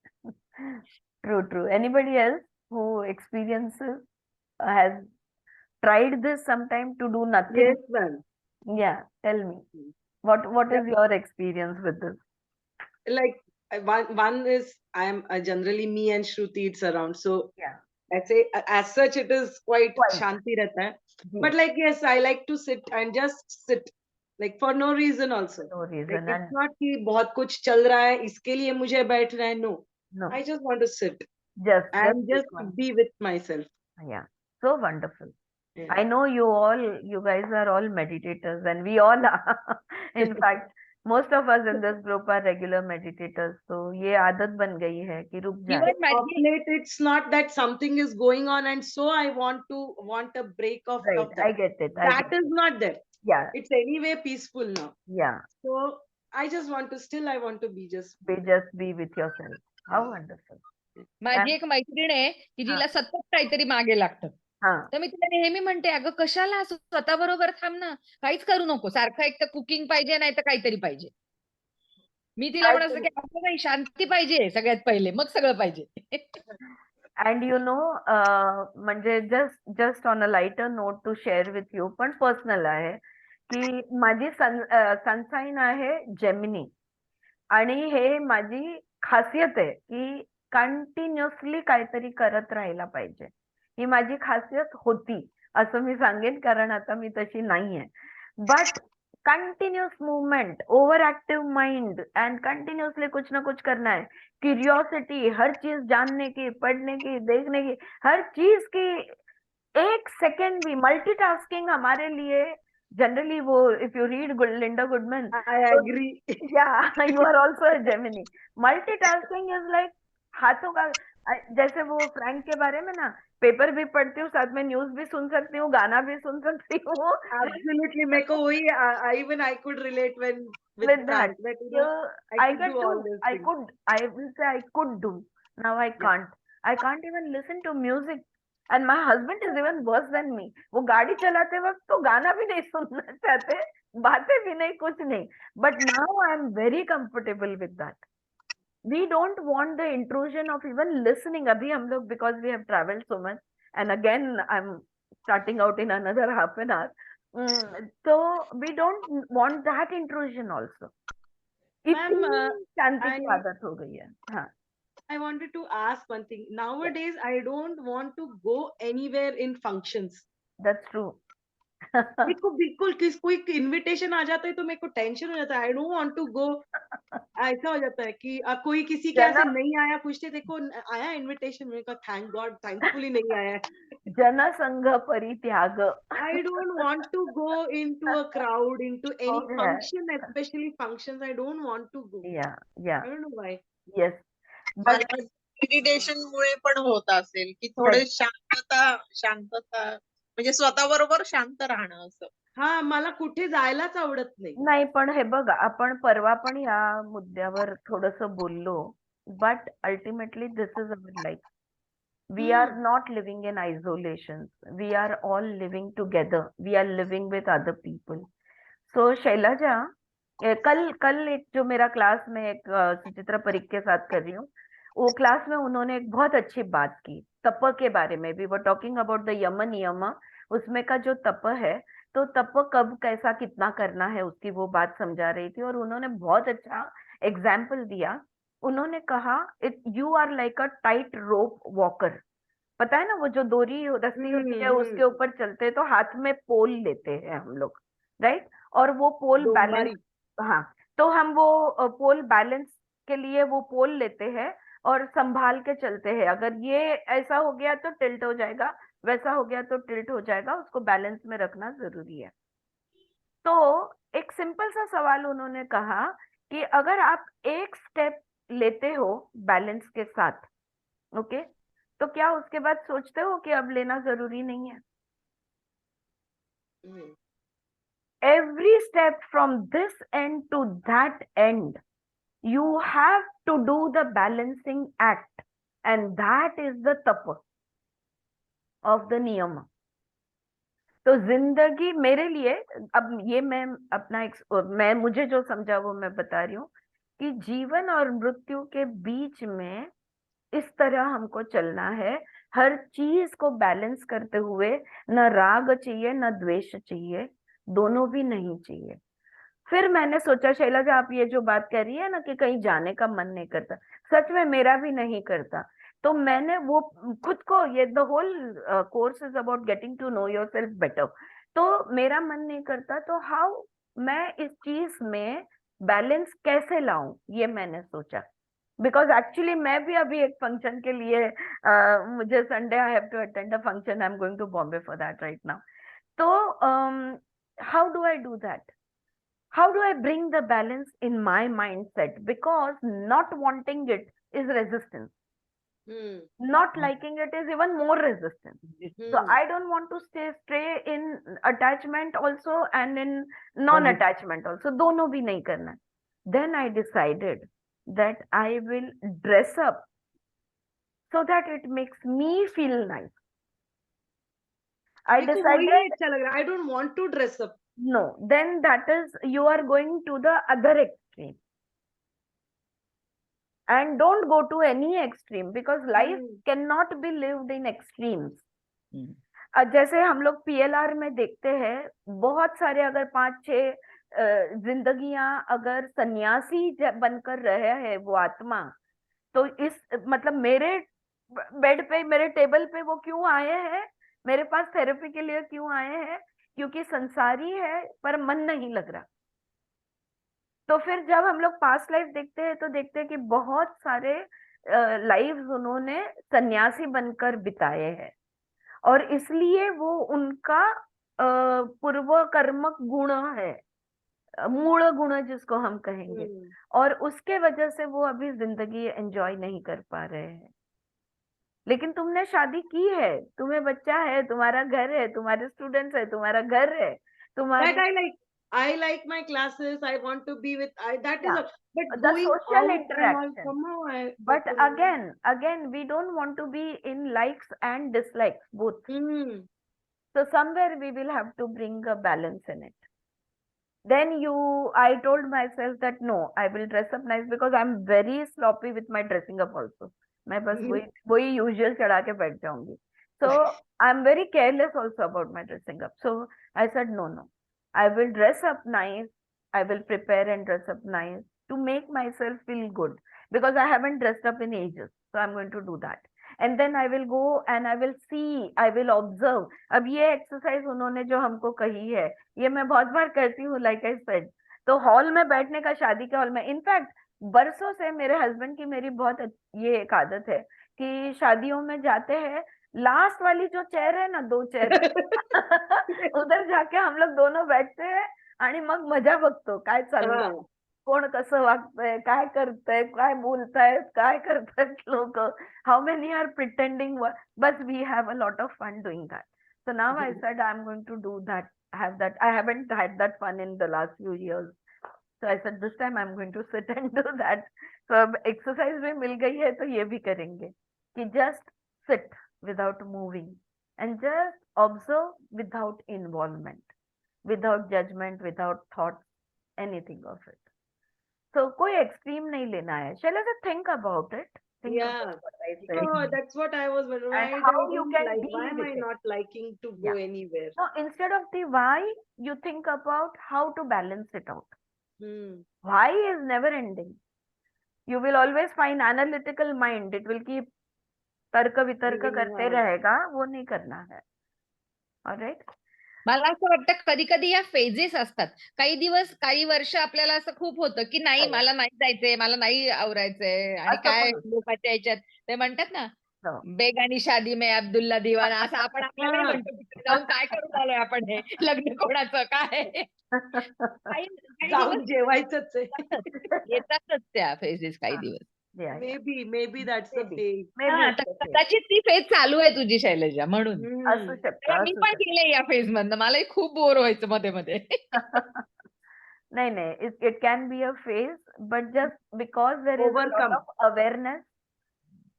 True true, anybody else who experiences has tried this sometime to do nothing?
Yes, ma'am.
Yeah, tell me, what
Yeah,
is your experience with this?
like one is I'm generally me and Shruti it's around. So
Yeah,
I say as such it is quite
quite
shanti rehta hai.
जी,
But like yes, I like to sit and just sit like for no reason also.
no
Like
reason
it's
and
not कि बहुत कुछ चल रहा है इसके लिए मुझे बैठना है. No,
no,
I just want to sit
just
and
this
just
one।
be with myself.
Yeah, so wonderful।
Yeah.
I know you all, you guys are all meditators and we all are। In fact, most of us in this group are regular meditators, तो ये आदत बन गई है कि रुक जाए।
Even
Of
माझी
late, it's not that something is going on and so I want a break
Right,
of that.
I get it, I
That
get
is
it।
not there.
Yeah,
It's anyway peaceful now.
yeah,
So I want to be just
just be with yourself। How wonderful।
माझी
And
एक मैत्रीण आहे की
हाँ
जिला सतत काहीतरी मागे लागतं।
हाँ
तर मी तिला नेहमी म्हणते, अगं कशाला असं स्वतः बरोबर थांब ना, काहीच करू नको, सारखं एक तर कुकिंग पाहिजे नाही तर काहीतरी पाहिजे। मी तिला म्हणत असते
काहीतरी।
की असं नाही, शांती पाहिजे सगळ्यात पहिले, मग सगळं पाहिजे।
And you know, म्हणजे just on a lighter note to share with you, पण पर्सनल आहे की माझी सनसाइन आहे जेमिनी, आणि हे माझी खासियत आहे की कंटिन्युअसली काहीतरी करत राहायला पाहिजे। ही माझी खासियत होती असं मी सांगेन, कारण आता मी तशी नाहीये। But continuous movement, over active mind and continuously कुछ ना कुछ करना है, क्यूरियोसिटी, हर चीज जानने की, पढ़ने की, देखने की, हर चीज की। एक सेकेंड भी मल्टीटास्किंग हमारे लिए जनरली, वो if you read Linda Goodman,
I
तो
agree.
या you are also a Gemini, multitasking is like हाथों का, जैसे वो फ्रैंक के बारे में ना, पेपर भी पढ़ती हूँ, साथ में न्यूज भी सुन सकती हूँ, गाना भी सुन सकती हूँ
Absolutely, मेरे को वही even I could relate when with
with that.
Frank that
So
I
I
could
get
do
to,
all these things.
I will say I could do. Now I
Yeah.
can't. I can't even listen to music. And my husband is even worse than me. वो गाड़ी चलाते वक्त तो गाना भी नहीं सुनना चाहते, बातें भी नहीं, कुछ नहीं. But now I am very comfortable with that. We don't want the intrusion of even listening. अभी हम लोग, because we have traveled so much, and again I'm starting out in another half an hour. So we don't want that intrusion also.
Ma'am,
इतनी शांति की
I
आदत हो गई है. हाँ,
I wanted to ask one thing. Nowadays, I don't want to go anywhere in functions.
that's true.
मेरे को बिल्कुल कोई इनविटेशन आ जाता है तो मेरे को टेंशन हो जाता है. I don't want to go. ऐसा हो जाता है कि कोई किसी के ऐसे
जन
नहीं आया, पूछते देखो आया इनविटेशन, मैंने कहा थैंक गॉड, थैंकफुली नहीं आया है.
जनसंघ परित्याग
I don't want to go into a crowd, into
हो
any
गया है.
function, especially functions. I don't want to go.
या या
I don't know why.
Yes,
मला
बट
वाटतं मेडिटेशन मुळे पण होत असेल की थोडे शांतता म्हणजे स्वतःबरोबर शांत राहणं असं.
हा, मला कुठे जायलाच आवडत नाही.
नाही, पण हे बघ, आपण परवा पण या मुद्द्यावर थोडस बोललो, but ultimately this is our life. We are not living in isolation. We are all living together. We are living with other people. So Shailaja, कल एक जो मेरा क्लास में एक सुचित्रा परिक के साथ कर रही हूँ, वो क्लास में उन्होंने एक बहुत अच्छी बात की तप के बारे में. We were talking about the yama niyama, उसमें का जो तप है, तो तप कब कैसा कितना करना है उसकी वो बात समझा रही थी, और उन्होंने बहुत अच्छा एग्जाम्पल दिया. उन्होंने कहा, you are like a tight rope walker. पता है ना, वो जो डोरी रस्सी होती है उसके ऊपर चलते हैं, तो हाथ में पोल लेते हैं हम लोग, राइट? और वो पोल बैलेंस,
डोंबारी.
हाँ, तो हम वो पोल बैलेंस के लिए वो पोल लेते हैं और संभाल के चलते हैं. अगर ये ऐसा हो गया तो टिल्ट हो जाएगा, वैसा हो गया तो टिल्ट हो जाएगा, उसको बैलेंस में रखना जरूरी है. तो एक सिंपल सा सवाल उन्होंने कहा कि अगर आप एक स्टेप लेते हो बैलेंस के साथ, ओके, तो क्या उसके बाद सोचते हो कि अब लेना जरूरी नहीं है? Every step from this end to that end, you have to do the balancing act, and that is the tapa of the niyama. तो जिंदगी मेरे लिए, अब ये मैं अपना मैं मुझे जो समझा वो मैं बता रही हूँ, कि जीवन और मृत्यु के बीच में इस तरह हमको चलना है, हर चीज को बैलेंस करते हुए. न राग चाहिए न द्वेष चाहिए, दोनों भी नहीं चाहिए. फिर मैंने सोचा, शैलजा आप ये जो बात कह रही है ना कि कहीं जाने का मन नहीं करता, सच में मेरा भी नहीं करता. तो मैंने वो खुद को, ये the whole course is about getting to know yourself better. तो मेरा मन नहीं करता, तो हाउ मैं इस चीज में बैलेंस कैसे लाऊं, ये मैंने सोचा. बिकॉज एक्चुअली मैं भी अभी एक फंक्शन के लिए, मुझे Sunday I have to attend a function, I am going to Bombay for that right now. तो how do I do that? How do I bring the balance in my mindset? Because not wanting it is resistance. Not liking it is even more resistance. So I don't want to stray in attachment also and in non-attachment also. दोनों भी नहीं करना. Then I decided that I will dress up so that it makes me feel nice. I
मेरे को वही
decided,
अच्छा लग रहा है. I don't want to dress up.
no, then that is, you are going to the other extreme. And don't go to any extreme, because life cannot be lived in extremes. जैसे हम लोग PLR में देखते हैं, बहुत सारे, अगर 5-6 जिंदगियां अगर सन्यासी बनकर रहे हैं वो आत्मा, तो इस मतलब मेरे बेड पे, मेरे टेबल पे वो क्यों आए हैं, मेरे पास थेरेपी के लिए क्यों आए हैं? क्योंकि संसारी है पर मन नहीं लग रहा. तो फिर जब हम लोग पास्ट लाइफ देखते हैं तो देखते हैं कि बहुत सारे लाइव्स उन्होंने सन्यासी बनकर बिताए हैं, और इसलिए वो उनका पूर्व कर्मक गुण है, मूल गुण जिसको हम कहेंगे, और उसके वजह से वो अभी जिंदगी एंजॉय नहीं कर पा रहे हैं. लेकिन तुमने शादी की है, तुम्हें बच्चा है, तुम्हारा घर है, तुम्हारे स्टूडेंट्स है, तुम्हारा घर है, तुम्हारी
That I like my classes. I want to be with. That is
Yeah.
all. But
The
going
social
out and all,
interaction.
somehow I.
But
बिल्कुल नहीं.
again, we don't want to be in likes and dislikes both.
Hmm.
So somewhere we will have to bring a balance in it. Then I told myself that no, I will dress up nice because I'm very sloppy with my dressing up also. मैं बस वही usual चढ़ा के बैठ जाऊंगी. So I'm very careless also about my dressing up. So I said no, I will dress up nice. I will prepare and dress up nice to make myself feel good because I haven't dressed up in ages. So I'm going to do that. And then I will go and I will see, I will observe. अब ये exercise उन्होंने जो हमको कही है, ये मैं बहुत बार करती हूँ, लाइक आई सेड. तो हॉल में बैठने का, शादी के हॉल में, इनफैक्ट बरसों से मेरे हस्बैंड की मेरी बहुत ये एक आदत है कि शादियों में जाते हैं, लास्ट वाली जो चेयर है ना, 2 चेयर उधर जाके हम लोग दोनों बैठते हैं आणि मग मजा बघतो काय चाललंय,
हाँ.
कोण कसं वागतंय, काय करतंय, काय बोलतायत, काय करतायत लोक, हाऊ मेनी आर प्रिटेंडिंग, बस we have a lot of fun doing that. So now I said I'm going to do that, have that. I haven't had that fun in the last few years. So I said this time I'm going to sit and do that. So अब exercise भी मिल गई है तो ये भी करेंगे कि just sit without moving and just observe without involvement, without judgment, without thoughts, anything of it. So कोई extreme नहीं लेना है. Shall I just think about it? Think
Yeah.
about what I said.
Oh, that's what I was wondering. Why
And how
I
you
don't
can
like?
deal
Why am
with
I
it.
not liking to go anywhere?
So instead of the why, you think about how to balance it out.
Hmm.
Why is never ending. You will always find analytical mind. It will keep तर्क वितर्क करते रहेगा, वो नहीं करना है. Alright?
मला असं वाटतं कधी कधी या फेजेस असतात. काही दिवस, काही वर्ष आपल्याला असं खूप होतं की नाही, मला नाही जायचंय, मला नाही आवरायचंय, आणि
असं
काय
पण होतं.
लोकांच्या याच्यात ते म्हणतात ना,
हो.
बेगानी शादी में अब्दुल्ला दिवाना, असं आपण आपल्याकडे म्हणतो. तिकडे जाऊन काय करून आलोय आपण, हे लग्न कोणाचं काय. काही काही
जाऊन
दिवस
जेवायचंच आहे.
येतातच त्या फेजेस काही दिवस.
Yeah, yeah.
Maybe that's the
Maybe.
phase.
Maybe
हा,
it's
तर
okay.
कदाचित ती फेज चालू आहे तुझी, शैलजा, म्हणून.
असू शकतं,
तेव्हा मी
असू
पण
शकतं.
गेले या फेज मधनं, मलाही खूप बोर व्हायचं मध्ये मध्ये.
नहीं, it can be a phase, but just because there is a lot
Overcome.
of awareness,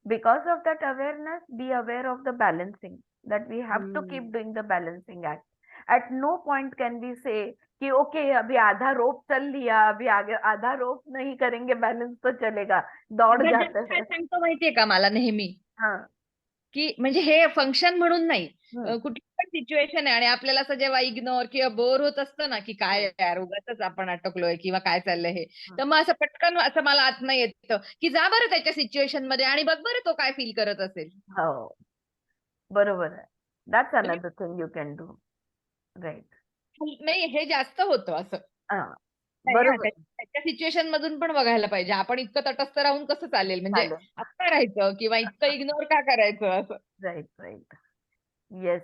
because of that awareness, be aware of the balancing, that we have to keep doing the balancing act. At no point can we say कि okay अभी आधा रोप चल लिया, अभी आगे आधा रोप नहीं करेंगे, बैलेंस तो चलेगा, दौड़ जाते
काय
हैं.
सांगतो माहितीये का मला नेहमी,
हाँ.
की म्हणजे हे फंक्शन म्हणून नाही,
हम्म.
कुठली पण सिच्युएशन आहे आणि आपल्याला असं जेव्हा इग्नोर किंवा बोर होत असतं ना, की काय यार उगाचच आपण अटकलोय किंवा काय चाललंय हे, तर मग असं पटकन असं मला आतनं येतं की जा बरं त्याच्या सिच्युएशन मध्ये आणि बघ बरं तो काय फील करत असेल.
हो, बरोबर आहे. That's another thing you can do. Right.
नाही, हे जास्त होतं असं.
हा, बरोबर.
त्याच्या सिच्युएशन मधून पण बघायला पाहिजे, आपण इतकं तटस्थ राहून कसं चालेल, म्हणजे
चालेल.
असं राहायचं किंवा इतकं इग्नोर का करायचं असं.
राईट. Yes,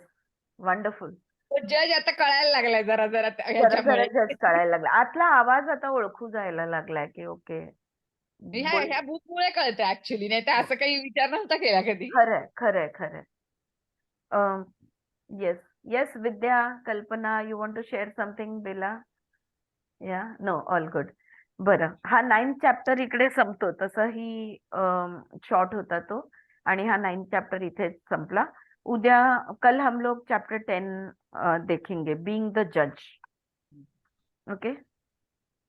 wonderful.
तो जज आता कळायला लागलाय जरा जरा
जरा
ह्याच्यामुळे.
जस्ट कळायला लागला, आतला आवाज आता ओळखू जायला लागलाय की ओके.
ह्या बुकमुळे कळतं ऍक्च्युली, नाही तर असं काही विचार नव्हता केला कधी.
खरंय. Yes, Vidya, Kalpana, you want to share something, Bela? Yeah, no, all good. बरं, हा 9th चॅप्टर इकडे संपतो, तसंही शॉर्ट होता तो, आणि हा 9th चॅप्टर इथे संपला. कल हम लोग चैप्टर 10 देखेंगे, बीइंग द जज. ओके,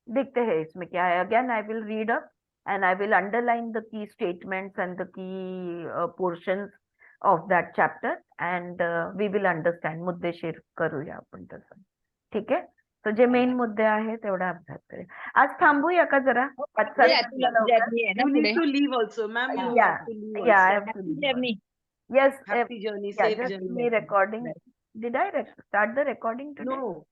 देखते हैं इसमें क्या है. Again I will read up and I will underline the key statements and the key portions of that chapter, and we will understand. मुद्देशीर करूया आपण तसं, ठीक आहे. तो जे मेन मुद्दे आहे तेवढा अभ्यास करूया. आज थांबूया का जरा?
You need to leave also, ma'am. You have to leave also.
I have to leave. Yes.
Happy journey,
Yeah,
safe
just
journey.
me recording. Did I start the recording today?
No.